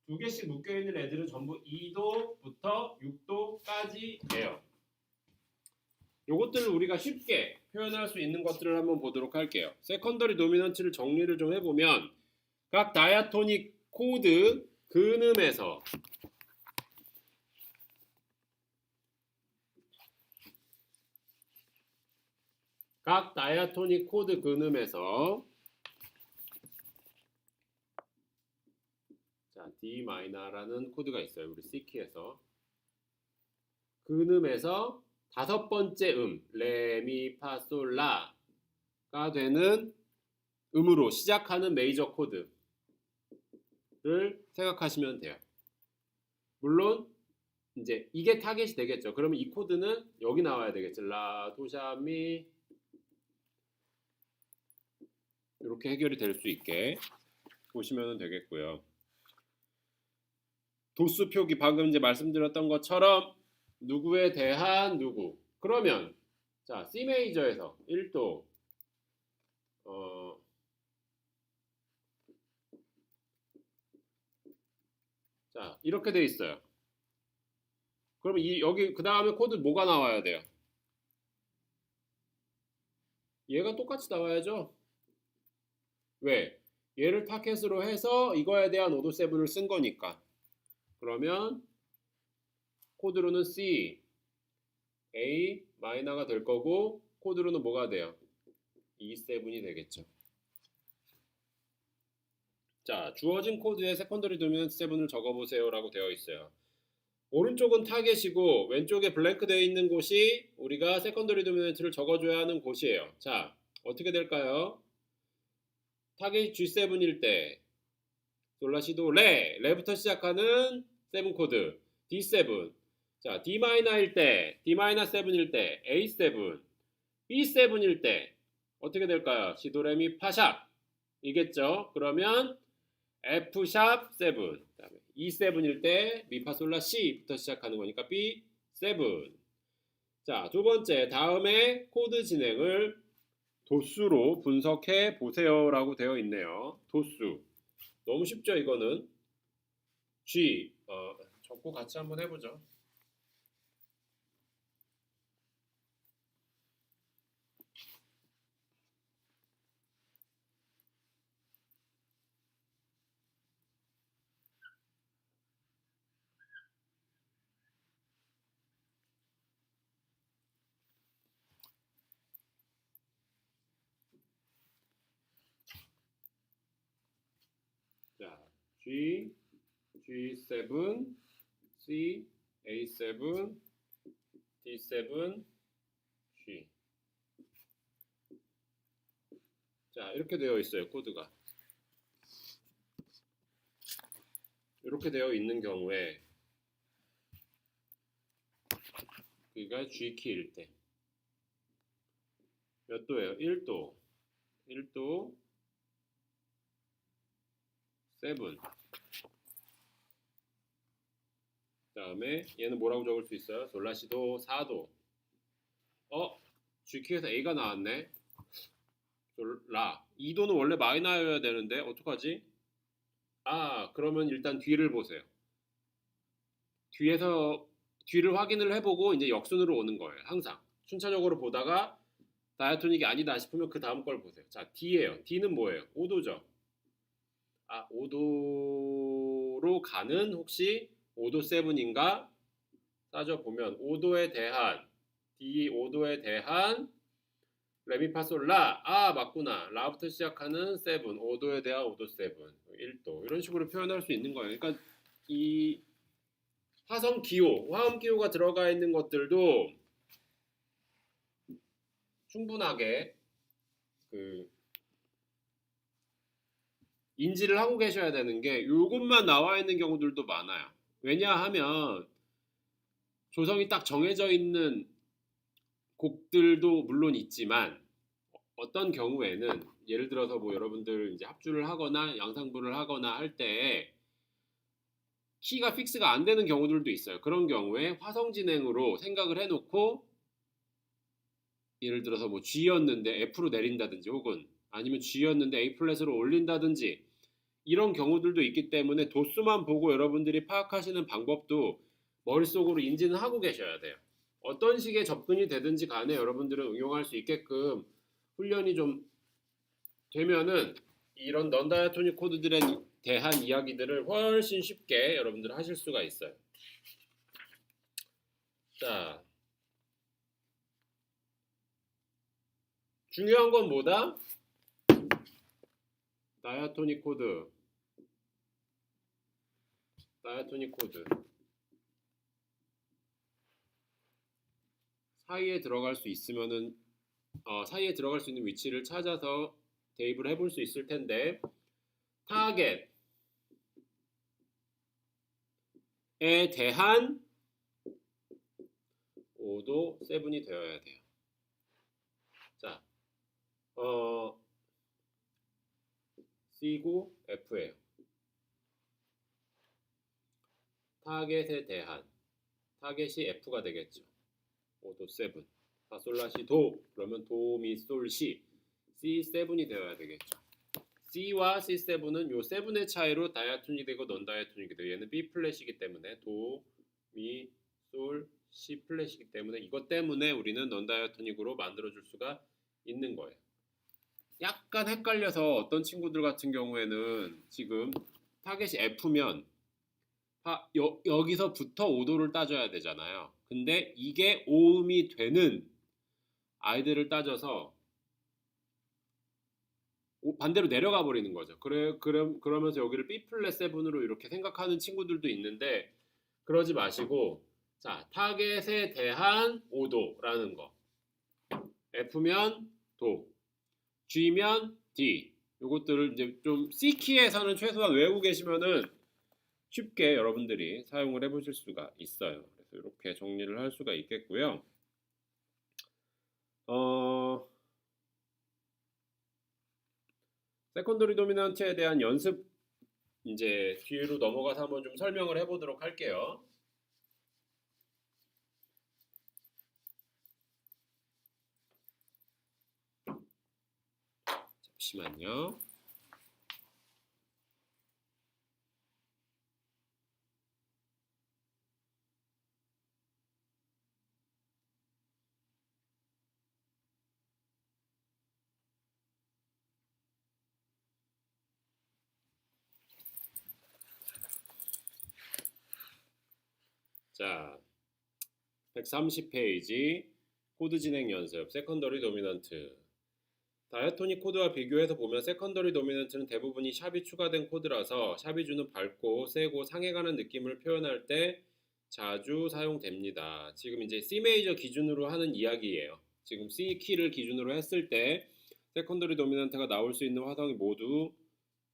두 개씩 묶여있는 애들은 전부 2도부터 6도까지예요. 요것들을 우리가 쉽게 표현할 수 있는 것들을 한번 보도록 할게요. 세컨더리 도미넌트를 정리를 좀 해보면 각 다이아토닉 코드 근음에서 각 다이아토닉 코드 근음에서 자, D 마이너라는 코드가 있어요. 우리 C 키에서 근음에서 다섯 번째 레미파솔라가 되는 음으로 시작하는 메이저 코드를 생각하시면 돼요. 물론 이제 이게 타겟이 되겠죠. 그러면 이 코드는 여기 나와야 되겠죠. 라, 도샤미 이렇게 해결이 될 수 있게 보시면 되겠고요. 도수 표기 방금 이제 말씀드렸던 것처럼 누구에 대한 누구. 그러면 자, C 메이저에서 1도 자, 이렇게 돼 있어요. 그러면 여기 그 다음에 코드 뭐가 나와야 돼요? 얘가 똑같이 나와야죠. 왜? 얘를 타켓으로 해서 이거에 대한 오도 7을 쓴 거니까. 그러면 코드로는 C, A 마이너가 될 거고 코드로는 뭐가 돼요? E7이 되겠죠. 자, 주어진 코드에 세컨더리 도미넌트 7을 적어보세요 라고 되어 있어요. 오른쪽은 타겟이고 왼쪽에 블랭크 되어 있는 곳이 우리가 세컨더리 도미넌트를 적어줘야 하는 곳이에요. 자, 어떻게 될까요? 타겟이 G7일 때 솔라시도 레부터 시작하는 7 코드 D7. 자, D 마이너일 때 D-7일 때 A7, B7일 때 어떻게 될까요? 시도레미 파샵 이겠죠? 그러면 F 샵 7. 그다음에 E7일 때 미파솔라 C부터 시작하는 거니까 B7. 자, 두 번째 다음에 코드 진행을 도수로 분석해 보세요라고 되어 있네요. 도수. 너무 쉽죠, 이거는. G 적고 같이 한번 해보죠. 자, G, G7, C, A7, D7, G. 자, 이렇게 되어 있어요, 코드가. 이렇게 되어 있는 경우에 그가 G키일 때 몇 도예요? 1도. 1도 7. 그다음에 얘는 뭐라고 적을 수 있어요? 솔라시도 4도. G키에서 A가 나왔네. 라. 2도는 원래 마이너여야 되는데 어떡하지? 그러면 일단 뒤를 보세요. 뒤를 확인을 해보고 이제 역순으로 오는 거예요. 항상 순차적으로 보다가 다이아토닉이 아니다 싶으면 그 다음 걸 보세요. 자, D예요. D는 뭐예요? 5도죠. 5도로 가는 혹시 5도 7인가? 따져보면 5도에 대한 D 5도에 대한 레미파솔라 맞구나. 라부터 시작하는 7 5도에 대한 5도 7 1도 이런 식으로 표현할 수 있는 거예요. 그러니까 이 화성 기호, 화음 기호가 들어가 있는 것들도 충분하게 그 인지를 하고 계셔야 되는 게 요것만 나와 있는 경우들도 많아요. 왜냐하면 조성이 딱 정해져 있는 곡들도 물론 있지만 어떤 경우에는 예를 들어서 뭐 여러분들 이제 합주를 하거나 양상부를 하거나 할 때 키가 픽스가 안 되는 경우들도 있어요. 그런 경우에 화성 진행으로 생각을 해놓고 예를 들어서 뭐 G였는데 F로 내린다든지 혹은 아니면 G였는데 A 플랫으로 올린다든지 이런 경우들도 있기 때문에 도수만 보고 여러분들이 파악하시는 방법도 머릿속으로 인지는 하고 계셔야 돼요. 어떤 식의 접근이 되든지 간에 여러분들은 응용할 수 있게끔 훈련이 좀 되면은 이런 넌다이아토닉 코드들에 대한 이야기들을 훨씬 쉽게 여러분들 하실 수가 있어요. 자, 중요한 건 뭐다? 다이아토닉 코드. 다이아토닉 코드. 사이에 들어갈 수 있으면은 사이에 들어갈 수 있는 위치를 찾아서 대입을 해볼 수 있을 텐데 타겟에 대한 5도 7이 되어야 돼요. 자, C고 F예요. 타겟에 대한 타겟이 F가 되겠죠. 5도 7. 파솔라시 도 그러면 도미솔시 C7이 되어야 되겠죠. C와 C7은 요 7의 차이로 다이아토닉이 되고 넌 다이아토닉이 돼요. 얘는 B 플랫이기 때문에 도, 미, 솔, C 플랫이기 때문에 이것 때문에 우리는 넌 다이아토닉으로 만들어줄 수가 있는 거예요. 약간 헷갈려서 어떤 친구들 같은 경우에는 지금 타겟이 F면 여기서부터 5도를 따져야 되잖아요. 근데 이게 5음이 되는 아이들을 따져서 반대로 내려가 버리는 거죠. 그러면서 여기를 B 플랫 7으로 이렇게 생각하는 친구들도 있는데 그러지 마시고 자, 타겟에 대한 5도라는 거. F면 도, G면 D. 요것들을 이제 좀 C키에서는 최소한 외우고 계시면은 쉽게 여러분들이 사용을 해보실 수가 있어요. 그래서 이렇게 정리를 할 수가 있겠고요. 세컨더리 도미넌트에 대한 연습 이제 뒤로 넘어가서 한번 좀 설명을 해보도록 할게요. 잠시만요. 자, 130페이지 코드 진행 연습 세컨더리 도미넌트. 다이아토닉 코드와 비교해서 보면 세컨더리 도미넌트는 대부분이 샵이 추가된 코드라서 샵이 주는 밝고 세고 상해가는 느낌을 표현할 때 자주 사용됩니다. 지금 이제 C 메이저 기준으로 하는 이야기예요. 지금 C 키를 기준으로 했을 때 세컨더리 도미넌트가 나올 수 있는 화성이 모두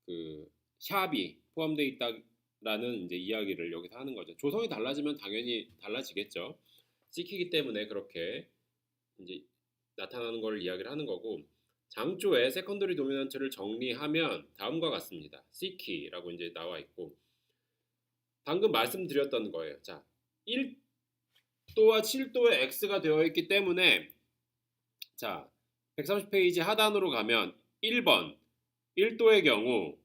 그 샵이 포함되어 있다라는 이제 이야기를 여기서 하는 거죠. 조성이 달라지면 당연히 달라지겠죠. C 키이기 때문에 그렇게 이제 나타나는 걸 이야기를 하는 거고 장조의 세컨더리 도미넌트를 정리하면 다음과 같습니다. C키라고 이제 나와 있고 방금 말씀드렸던 거예요. 자, 1도와 7도의 X가 되어 있기 때문에 자, 130페이지 하단으로 가면 1번 1도의 경우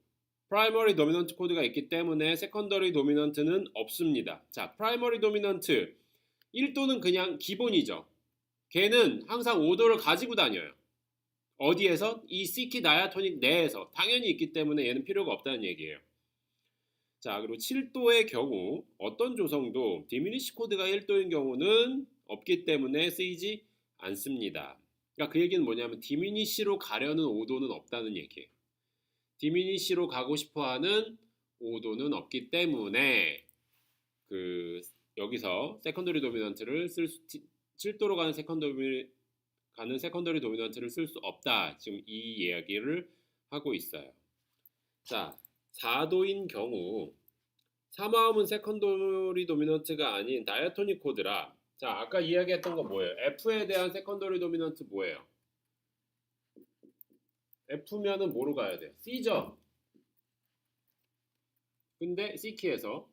프라이머리 도미넌트 코드가 있기 때문에 세컨더리 도미넌트는 없습니다. 자, 프라이머리 도미넌트 1도는 그냥 기본이죠. 걔는 항상 5도를 가지고 다녀요. 어디에서? 이 C키 다이아토닉 내에서 당연히 있기 때문에 얘는 필요가 없다는 얘기예요. 자, 그리고 7도의 경우 어떤 조성도 디미니시 코드가 1도인 경우는 없기 때문에 쓰이지 않습니다. 그러니까 그 얘기는 뭐냐면 디미니시로 가려는 5도는 없다는 얘기예요. 디미니시로 가고 싶어하는 5도는 없기 때문에 여기서 세컨더리 도미넌트를 7도로 가는 세컨더리 도미넌트를 쓸 수 없다. 지금 이 이야기를 하고 있어요. 자, 4도인 경우 3화음은 세컨더리 도미넌트가 아닌 다이아토닉 코드라. 자, 아까 이야기했던 거 뭐예요? F에 대한 세컨더리 도미넌트 뭐예요? F면은 뭐로 가야 돼요? C죠? 근데 C키에서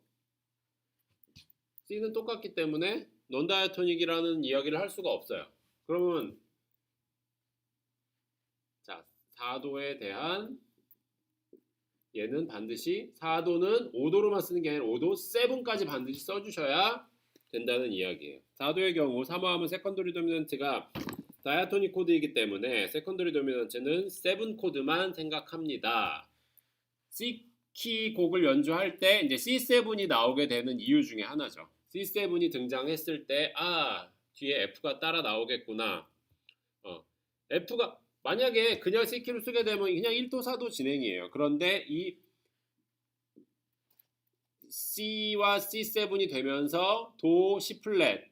C는 똑같기 때문에 non 다이아토닉이라는 이야기를 할 수가 없어요. 그러면 자, 4도에 대한 얘는 반드시 4도는 5도로만 쓰는 게 아니라 5도 7까지 반드시 써주셔야 된다는 이야기예요. 4도의 경우 3화음은 세컨더리 도미넌트가 다이아토닉 코드이기 때문에 세컨더리 도미넌트는 7 코드만 생각합니다. C키 곡을 연주할 때 이제 C7이 나오게 되는 이유 중에 하나죠. C7이 등장했을 때 뒤에 F가 따라 나오겠구나. F가 만약에 그냥 C키로 쓰게 되면 그냥 1도 4도 진행이에요. 그런데 이 C와 C7이 되면서 도 C 플랫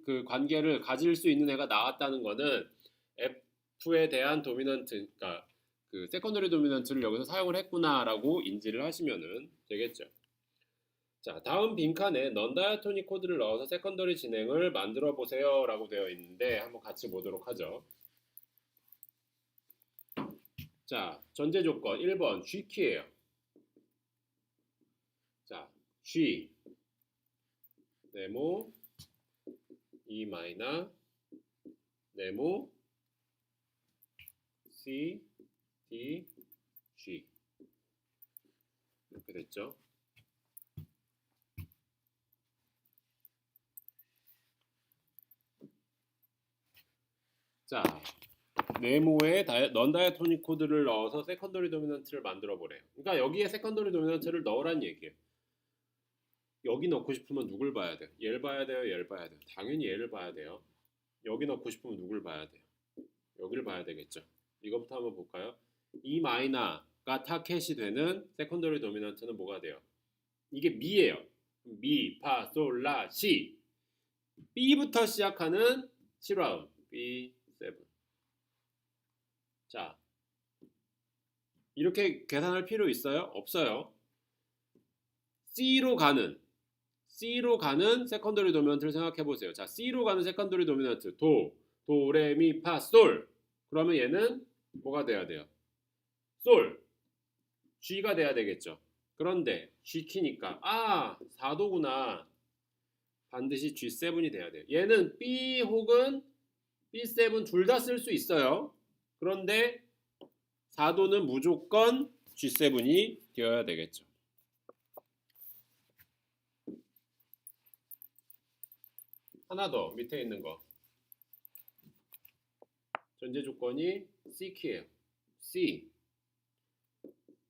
그 관계를 가질 수 있는 애가 나왔다는 거는 F에 대한 도미넌트, 그러니까 그 세컨더리 도미넌트를 여기서 사용을 했구나라고 인지를 하시면 되겠죠. 자, 다음 빈칸에 non 다이아토닉 코드를 넣어서 세컨더리 진행을 만들어 보세요 라고 되어 있는데 한번 같이 보도록 하죠. 자, 전제 조건 1번 G키예요. 자, G 네모 E 마이너 네모 C D G 이렇게 됐죠. 자, 네모에 non 다이아토닉 코드를 넣어서 세컨더리 도미넌트를 만들어 보래요. 그러니까 여기에 세컨더리 도미넌트를 넣으란 얘기예요. 여기 넣고 싶으면 누굴 봐야 돼요? 얘를 봐야 돼요? 얘를 봐야 돼요? 당연히 얘를 봐야 돼요. 여기 넣고 싶으면 누굴 봐야 돼요? 여기를 봐야 되겠죠. 이거부터 한번 볼까요? E 마이너가 타켓이 되는 세컨더리 도미넌트는 뭐가 돼요? 이게 미예요. 미, 파, 솔, 라, 시. B부터 시작하는 7화음 B7. 자, 이렇게 계산할 필요 있어요? 없어요. C로 가는 세컨더리 도미넌트를 생각해 보세요. 자, C로 가는 세컨더리 도미넌트 도, 레, 미, 파, 솔. 그러면 얘는 뭐가 돼야 돼요? 솔. G가 돼야 되겠죠. 그런데 G키니까 4도구나. 반드시 G7이 돼야 돼요. 얘는 B 혹은 B7 둘 다 쓸 수 있어요. 그런데 4도는 무조건 G7이 되어야 되겠죠. 하나 더 밑에 있는 거. 전제 조건이 C키예요. C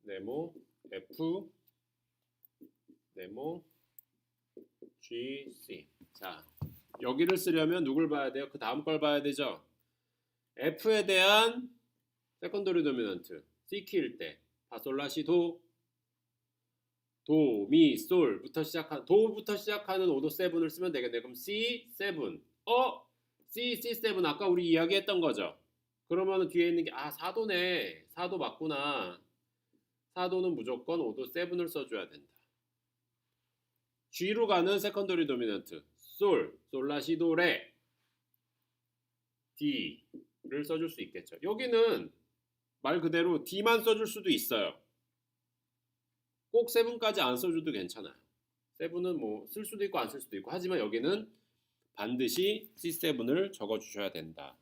네모 F 네모 G C. 자, 여기를 쓰려면 누굴 봐야 돼요? 그 다음 걸 봐야 되죠. F에 대한 세컨더리 도미넌트 C키일 때 파솔라시 도 미, 솔부터 시작한 도부터 시작하는 오도 7을 쓰면 되겠네요. 그럼 C7. C7 아까 우리 이야기했던 거죠. 그러면 뒤에 있는 게 4도네. 4도 맞구나. 4도는 무조건 오도 7을 써줘야 된다. G로 가는 세컨더리 도미넌트 솔라시 도, 레, D를 써줄 수 있겠죠. 여기는 말 그대로 D만 써줄 수도 있어요. 꼭 7까지 안 써줘도 괜찮아요. 7은 뭐 쓸 수도 있고 안 쓸 수도 있고 하지만 여기는 반드시 C7을 적어주셔야 된다.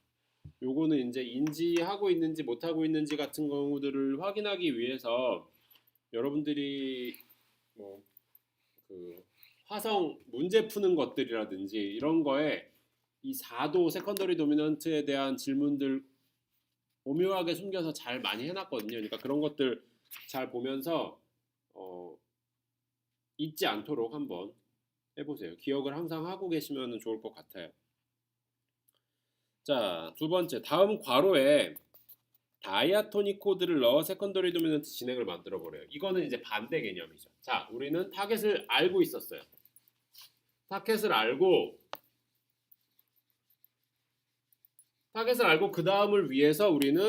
요거는 이제 인지하고 있는지 못하고 있는지 같은 경우들을 확인하기 위해서 여러분들이 뭐 그 화성 문제 푸는 것들이라든지 이런 거에 이 4도 세컨더리 도미넌트에 대한 질문들 오묘하게 숨겨서 잘 많이 해놨거든요. 그러니까 그런 것들 잘 보면서 잊지 않도록 한번 해보세요. 기억을 항상 하고 계시면 좋을 것 같아요. 자, 두 번째, 다음 괄호에 다이아토닉 코드를 넣어 세컨더리 도미넌트 진행을 만들어 보래요. 이거는 이제 반대 개념이죠. 자, 우리는 타겟을 알고 있었어요. 타겟을 알고 그 다음을 위해서 우리는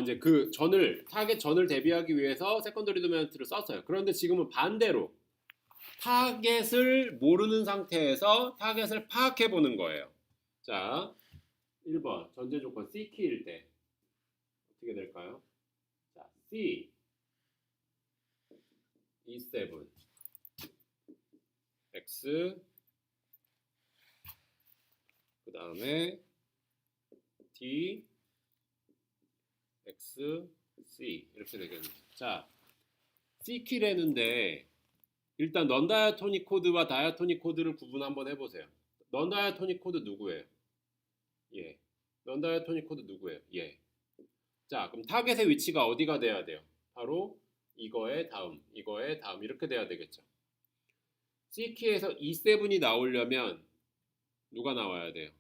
이제 그 타겟 전을 대비하기 위해서 세컨더리 도미넌트를 썼어요. 그런데 지금은 반대로 타겟을 모르는 상태에서 타겟을 파악해 보는 거예요. 자, 1번 전제 조건 C키일 때 어떻게 될까요? 자, C E7 X 그 다음에 D X C 이렇게 되겠네요. 자, C키래는데 일단 넌 다이아토닉 코드와 다이아토닉 코드를 구분 한번 해보세요. 넌 다이아토닉 코드 누구예요? 예. 넌 다이아토닉 코드 누구예요? 예. 자, 그럼 타겟의 위치가 어디가 돼야 돼요? 바로 이거의 다음 이렇게 돼야 되겠죠. C키에서 E7이 나오려면 누가 나와야 돼요?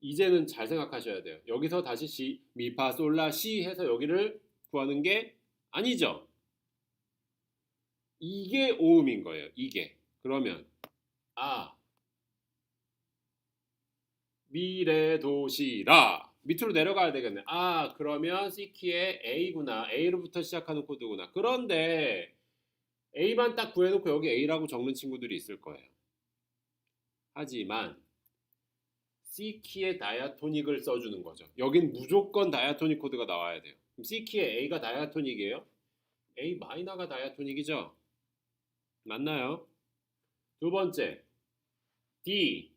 이제는 잘 생각하셔야 돼요. 여기서 다시 C, 미, 파, 솔, 라, 시 해서 여기를 구하는 게 아니죠. 이게 오음인 거예요. 이게. 그러면 미, 레, 도, 시, 라 밑으로 내려가야 되겠네. 그러면 C키의 A구나. A로부터 시작하는 코드구나. 그런데 A만 딱 구해놓고 여기 A라고 적는 친구들이 있을 거예요. 하지만 C키의 다이아토닉을 써주는 거죠. 여긴 무조건 다이아토닉 코드가 나와야 돼요. 그럼 C키의 A가 다이아토닉이에요? A 마이너가 다이아토닉이죠? 맞나요? 두 번째 D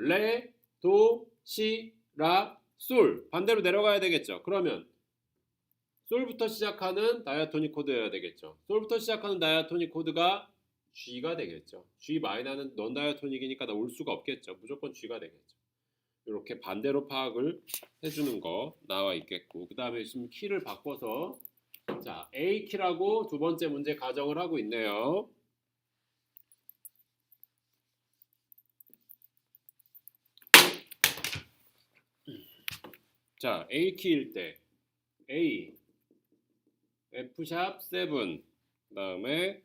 레, 도, 시, 라, 솔 반대로 내려가야 되겠죠. 그러면 솔부터 시작하는 다이아토닉 코드여야 되겠죠. 솔부터 시작하는 다이아토닉 코드가 G가 되겠죠. G 마이너는 넌 다이아토닉이니까 나 올 수가 없겠죠. 무조건 G가 되겠죠. 이렇게 반대로 파악을 해주는 거 나와 있겠고, 그 다음에 지금 키를 바꿔서 자 A 키라고 두 번째 문제 가정을 하고 있네요. 자 A 키일 때 A F샵 7 그 다음에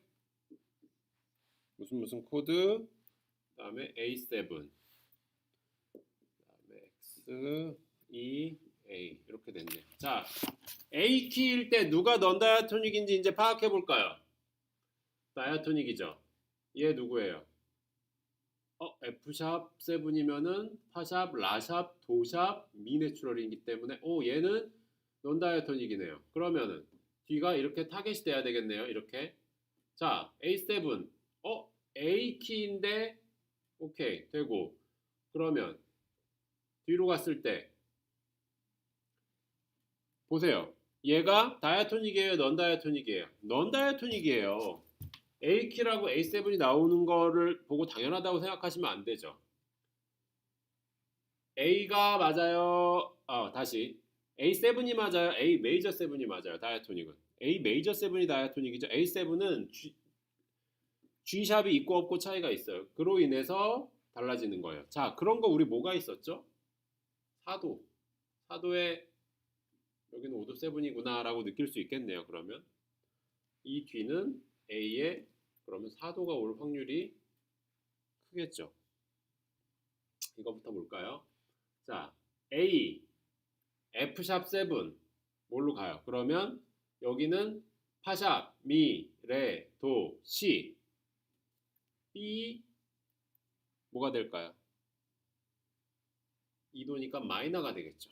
무슨 코드 그 다음에 A7 그 다음에 X E A 이렇게 됐네요. 자 A 키일 때 누가 넌 다이아토닉인지 이제 파악해 볼까요? 다이아토닉이죠. 얘 누구예요? F샵 7이면은 파샵, 라샵, 도샵, 미내추럴이기 때문에 얘는 넌 다이아토닉이네요. 그러면은 뒤가 이렇게 타겟이 돼야 되겠네요. 이렇게. 자, A7. A 키인데 오케이. 되고. 그러면 뒤로 갔을 때 보세요. 얘가 다이아토닉이에요, 넌 다이아토닉이에요? 넌 다이아토닉이에요. A키라고 A7이 나오는 거를 보고 당연하다고 생각하시면 안 되죠. A가 맞아요. 다시. A7이 맞아요. A 메이저 7이 맞아요. 다이아토닉은. A 메이저 7이 다이아토닉이죠. A7은 G샵이 있고 없고 차이가 있어요. 그로 인해서 달라지는 거예요. 자, 그런 거 우리 뭐가 있었죠? 사도. 사도에 여기는 5도 7이구나 라고 느낄 수 있겠네요. 그러면 이 뒤는 A에 그러면 4도가 올 확률이 크겠죠. 이거부터 볼까요? 자, A F샵 7 뭘로 가요? 그러면 여기는 파샵, 미, 레, 도, 시 B 뭐가 될까요? 2도니까 마이너가 되겠죠.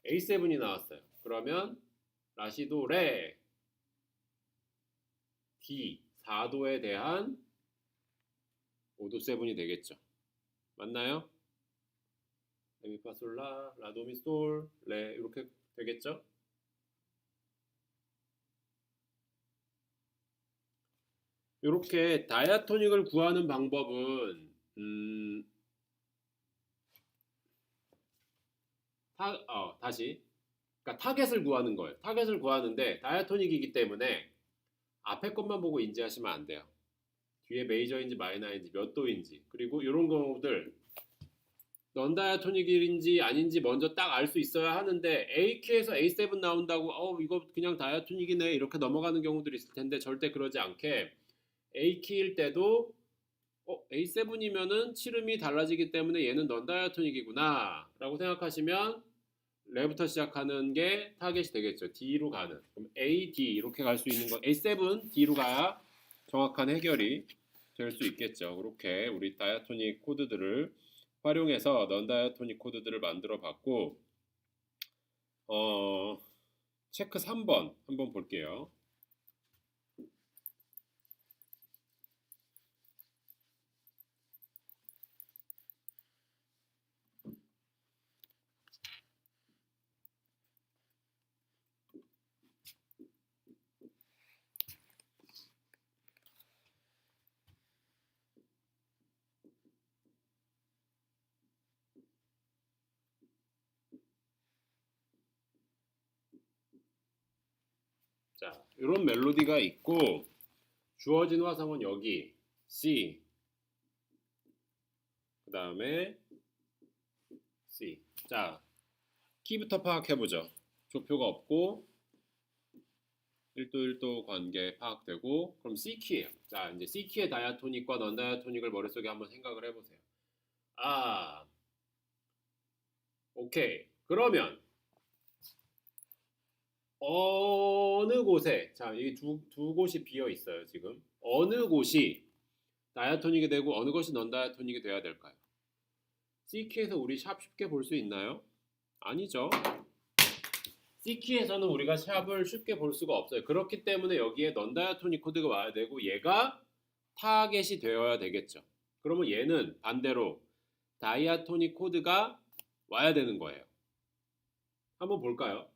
A7이 나왔어요. 그러면 라시도 레 D 4도에 대한 5도 7이 되겠죠. 맞나요? 레미파솔라 라도미솔 레 이렇게 되겠죠? 이렇게 다이아토닉을 구하는 방법은 다시 그러니까 타겟을 구하는 거예요. 타겟을 구하는데 다이아토닉이기 때문에 앞에 것만 보고 인지하시면 안 돼요. 뒤에 메이저인지 마이너인지 몇 도인지 그리고 이런 경우들 넌 다이아토닉인지 아닌지 먼저 딱 알 수 있어야 하는데 A키에서 A7 나온다고 이거 그냥 다이아토닉이네 이렇게 넘어가는 경우들이 있을 텐데 절대 그러지 않게 A키일 때도 A7이면은 치름이 달라지기 때문에 얘는 넌 다이아토닉이구나 라고 생각하시면 레부터 시작하는 게 타겟이 되겠죠. D로 가는. 그럼 A, D 이렇게 갈 수 있는 거 A7, D로 가야 정확한 해결이 될 수 있겠죠. 그렇게 우리 다이아토닉 코드들을 활용해서 넌 다이아토닉 코드들을 만들어 봤고 체크 3번 한번 볼게요. 자, 이런 멜로디가 있고 주어진 화성은 여기 C 그 다음에 C. 자, 키부터 파악해보죠. 조표가 없고 1도 1도 관계 파악되고 그럼 C키예요. 자, 이제 C키의 다이아토닉과 넌 다이아토닉을 머릿속에 한번 생각을 해보세요. 오케이. 그러면 어느 곳에 자, 이 두 곳이 비어 있어요, 지금. 어느 곳이 다이아토닉이 되고 어느 것이 넌 다이아토닉이 돼야 될까요? C키에서 우리 샵 쉽게 볼 수 있나요? 아니죠. C키에서는 우리가 샵을 쉽게 볼 수가 없어요. 그렇기 때문에 여기에 넌 다이아토닉 코드가 와야 되고 얘가 타겟이 되어야 되겠죠. 그러면 얘는 반대로 다이아토닉 코드가 와야 되는 거예요. 한번 볼까요?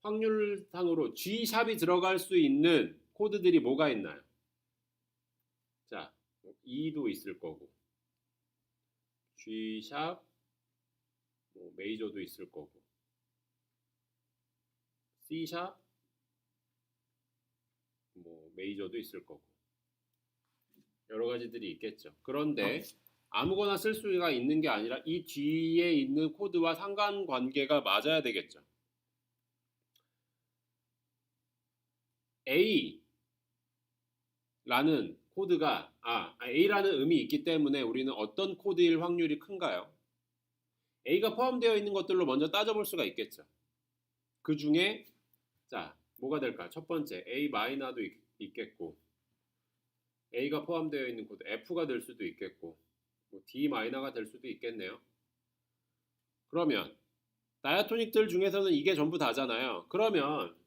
확률상으로 G샵이 들어갈 수 있는 코드들이 뭐가 있나요? 자, E도 있을 거고 G샵, 메이저도 있을 거고 C샵, 메이저도 있을 거고 여러 가지들이 있겠죠. 그런데 아무거나 쓸 수가 있는 게 아니라 이 뒤에 있는 코드와 상관관계가 맞아야 되겠죠. A라는 코드가 A라는 음이 있기 때문에 우리는 어떤 코드일 확률이 큰가요? A가 포함되어 있는 것들로 먼저 따져볼 수가 있겠죠. 그 중에 자, 뭐가 될까? 첫 번째 A 마이너도 있겠고 A가 포함되어 있는 코드 F가 될 수도 있겠고 D 마이너가 될 수도 있겠네요. 그러면 다이아토닉들 중에서는 이게 전부 다잖아요. 그러면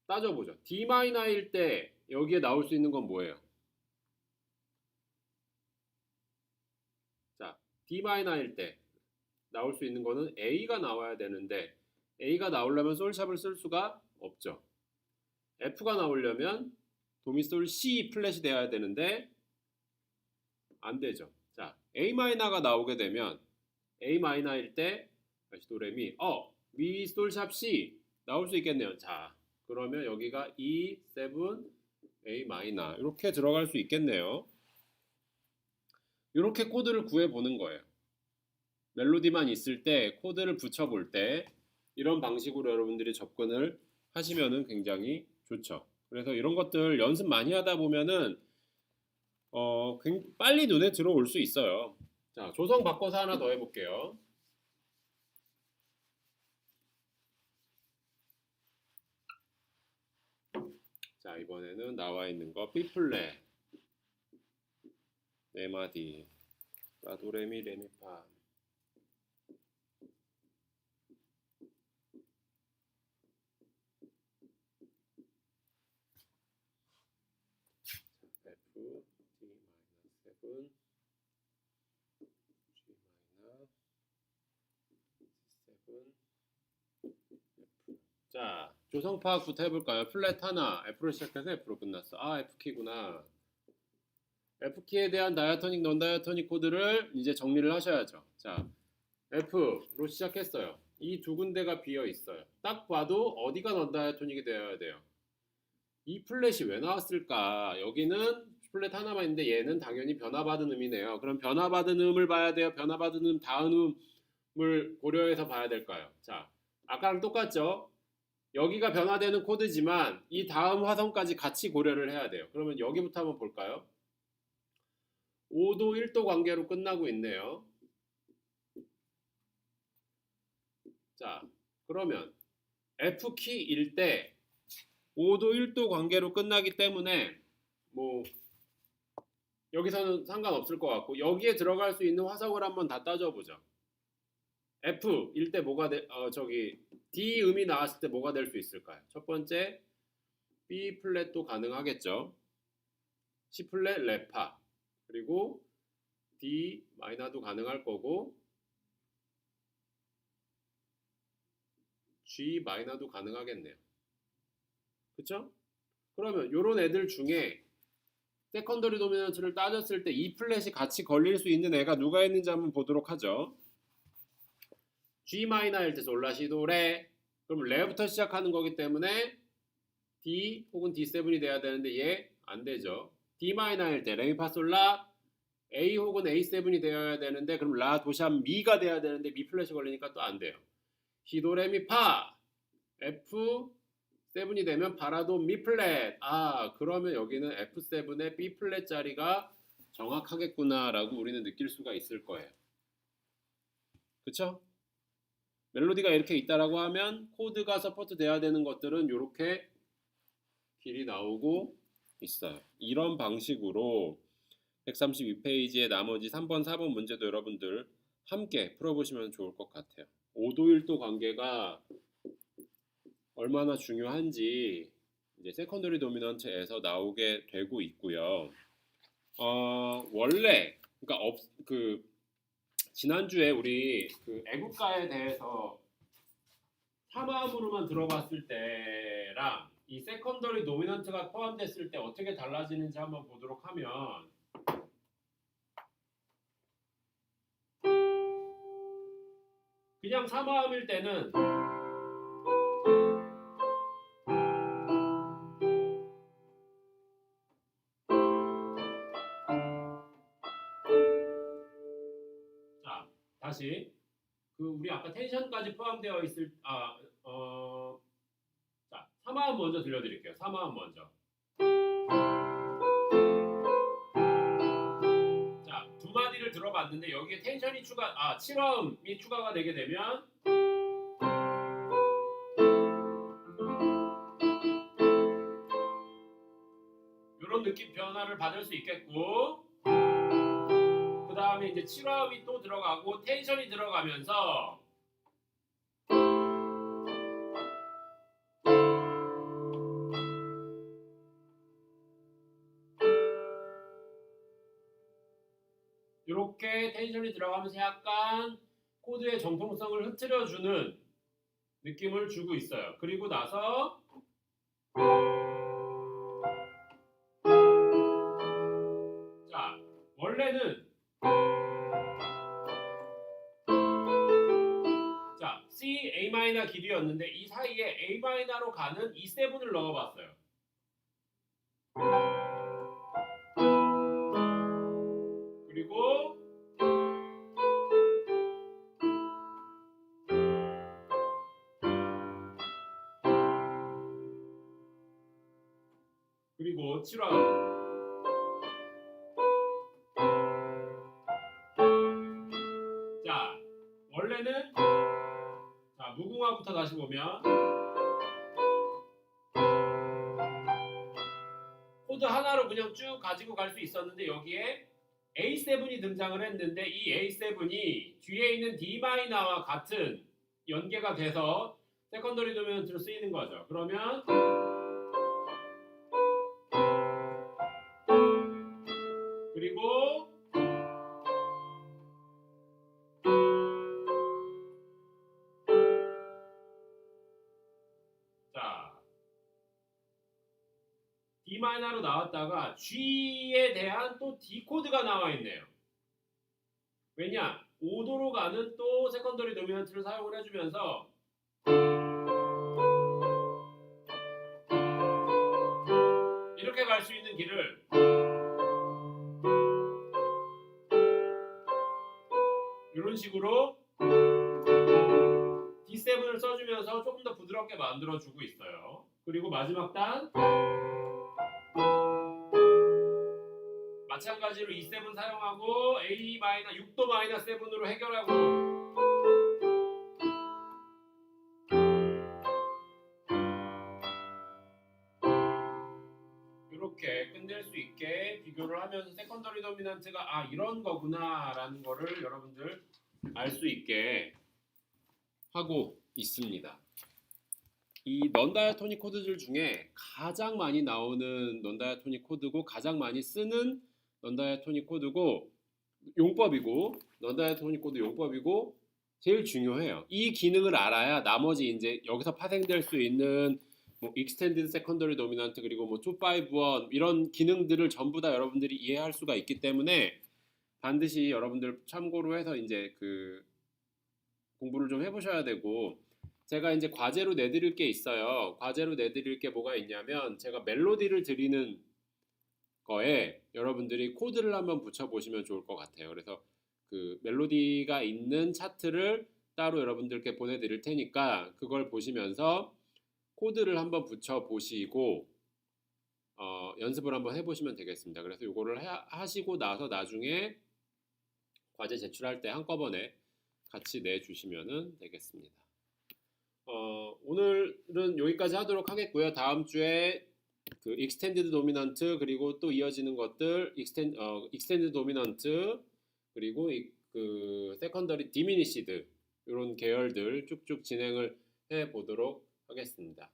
따져보죠. D 마이너일 때 여기에 나올 수 있는 건 뭐예요? 자, D 마이너일 때 나올 수 있는 거는 A가 나와야 되는데 A가 나오려면 솔샵을 쓸 수가 없죠. F가 나오려면 도미솔 C 플랫이 되어야 되는데 안 되죠. 자, A 마이너가 나오게 되면 A 마이너일 때 다시 도레미 미 솔샵 C 나올 수 있겠네요. 자, 그러면 여기가 E, 7, A 마이너 이렇게 들어갈 수 있겠네요. 이렇게 코드를 구해보는 거예요. 멜로디만 있을 때 코드를 붙여볼 때 이런 방식으로 여러분들이 접근을 하시면은 굉장히 좋죠. 그래서 이런 것들 연습 많이 하다 보면은 빨리 눈에 들어올 수 있어요. 자, 조성 바꿔서 하나 더 해볼게요. 자, 이번에는 나와 있는 거 B 플랫 네 마디 라도레미 레미파 F, D-7, G 마이너, C7, F. 자, 조성 파악부터 해볼까요? 플랫 하나, F로 시작해서 F로 끝났어. F키구나. F키에 대한 다이아토닉, 넌 다이아토닉 코드를 이제 정리를 하셔야죠. 자, F로 시작했어요. 이 두 군데가 비어 있어요. 딱 봐도 어디가 넌다이아토닉이 되어야 돼요. 이 플랫이 왜 나왔을까? 여기는 플랫 하나만 있는데 얘는 당연히 변화받은 음이네요. 그럼 변화받은 음을 봐야 돼요. 변화받은 음 다음 음을 고려해서 봐야 될까요? 자, 아까랑 똑같죠? 여기가 변화되는 코드지만 이 다음 화성까지 같이 고려를 해야 돼요. 그러면 여기부터 한번 볼까요? 5도 1도 관계로 끝나고 있네요. 자, 그러면 F키일 때 5도 1도 관계로 끝나기 때문에 뭐 여기서는 상관없을 것 같고 여기에 들어갈 수 있는 화성을 한번 다 따져보죠. F일 때 뭐가 D 음이 나왔을 때 뭐가 될 수 있을까요? 첫 번째 B 플랫도 가능하겠죠. C 플랫 레파 그리고 D 마이너도 가능할 거고 G 마이너도 가능하겠네요. 그쵸? 그러면 이런 애들 중에 세컨더리 도미넌트를 따졌을 때 E 플랫이 같이 걸릴 수 있는 애가 누가 있는지 한번 보도록 하죠. G 마이너일 때 솔라시도 레 그럼 레부터 시작하는 거기 때문에 D 혹은 D7이 돼야 되는데 얘 안 되죠. D 마이너일 때 레미파솔라 A 혹은 A7이 되어야 되는데 그럼 라 도샵 미가 돼야 되는데 미 플랫이 걸리니까 또 안 돼요. 시도레미파 F7이 되면 파라도 미 플랫. 아 그러면 여기는 F7의 B 플랫 자리가 정확하겠구나라고 우리는 느낄 수가 있을 거예요. 그쵸? 멜로디가 이렇게 있다라고 하면 코드가 서포트 돼야 되는 것들은 이렇게 길이 나오고 있어요. 이런 방식으로 132페이지의 나머지 3번, 4번 문제도 여러분들 함께 풀어보시면 좋을 것 같아요. 5도 1도 관계가 얼마나 중요한지 이제 세컨더리 도미넌트에서 나오게 되고 있고요. 원래 그러니까 지난주에 우리 그 애국가에 대해서 사마음으로만 들어봤을 때랑 이 세컨더리 도미넌트가 포함됐을 때 어떻게 달라지는지 한번 보도록 하면 그냥 사마음일 때는 자 다시 그 우리 아까 텐션까지 포함되어 있을 자 사마음 먼저 들려드릴게요. 사마음 먼저. 자 두 마디를 들어봤는데 여기에 텐션이 7화음이 추가가 되게 되면 이런 느낌 변화를 받을 수 있겠고 그 다음에 이제 7화음이 또 들어가고 텐션이 들어가면서 이렇게 텐션이 들어가면서 약간 코드의 정통성을 흐트려주는 느낌을 주고 있어요. 그리고 나서 자 원래는 자 C, A 마이너 길이였는데 이 사이에 A 마이너로 가는 E7을 넣어봤어요. 그리고 그리고 7화음 자 원래는 자 무궁화부터 다시 보면 코드 하나로 그냥 쭉 가지고 갈 수 있었는데 여기에 A7이 등장을 했는데 이 A7이 뒤에 있는 D 마이너와 같은 연계가 돼서 세컨더리 도미넌트로 쓰이는 거죠. 그러면 그리고 자 D 마이너로 나왔다가 G에 대한 또 D 코드가 나와 있네요. 왜냐? 5도로 가는 또 세컨더리 도미넌트를 사용을 해주면서 이렇게 갈 수 있는 길을 이런 식으로 D7을 써주면서 조금 더 부드럽게 만들어주고 있어요. 그리고 마지막 단 마찬가지로 E7 사용하고 A 마이너 6도 마이너 7으로 해결하고 이렇게 끝낼 수 있게 비교를 하면서 세컨더리 도미넌트가 아 이런 거구나 라는 거를 여러분들 알 수 있게 하고 있습니다. 이 넌다이아토닉 코드들 중에 가장 많이 나오는 넌다이아토닉 코드고 가장 많이 쓰는 넌다이아토닉 코드고 용법이고 넌다이아토닉 코드 용법이고 제일 중요해요. 이 기능을 알아야 나머지 이제 여기서 파생될 수 있는 뭐 익스텐디드 세컨더리 도미넌트 그리고 뭐 251 이런 기능들을 전부 다 여러분들이 이해할 수가 있기 때문에 반드시 여러분들 참고로 해서 이제 그 공부를 좀 해보셔야 되고 제가 이제 과제로 내드릴 게 있어요. 과제로 내드릴 게 뭐가 있냐면 제가 멜로디를 드리는 거에 여러분들이 코드를 한번 붙여보시면 좋을 것 같아요. 그래서 그 멜로디가 있는 차트를 따로 여러분들께 보내드릴 테니까 그걸 보시면서 코드를 한번 붙여보시고 연습을 한번 해보시면 되겠습니다. 그래서 이거를 하시고 나서 나중에 과제 제출할 때 한꺼번에 같이 내주시면 되겠습니다. 오늘은 여기까지 하도록 하겠고요. 다음 주에 그 익스텐디드 도미넌트 그리고 또 이어지는 것들 익스텐디드 도미넌트 그리고 그 세컨더리 디미니시드 이런 계열들 쭉쭉 진행을 해 보도록 하겠습니다.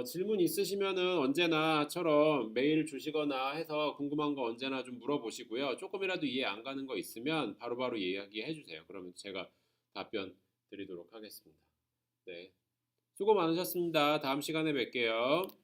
질문 있으시면은 언제나처럼 메일 주시거나 해서 궁금한 거 언제나 좀 물어보시고요. 조금이라도 이해 안 가는 거 있으면 바로바로 이야기해 주세요. 그러면 제가 답변 드리도록 하겠습니다. 네. 수고 많으셨습니다. 다음 시간에 뵐게요.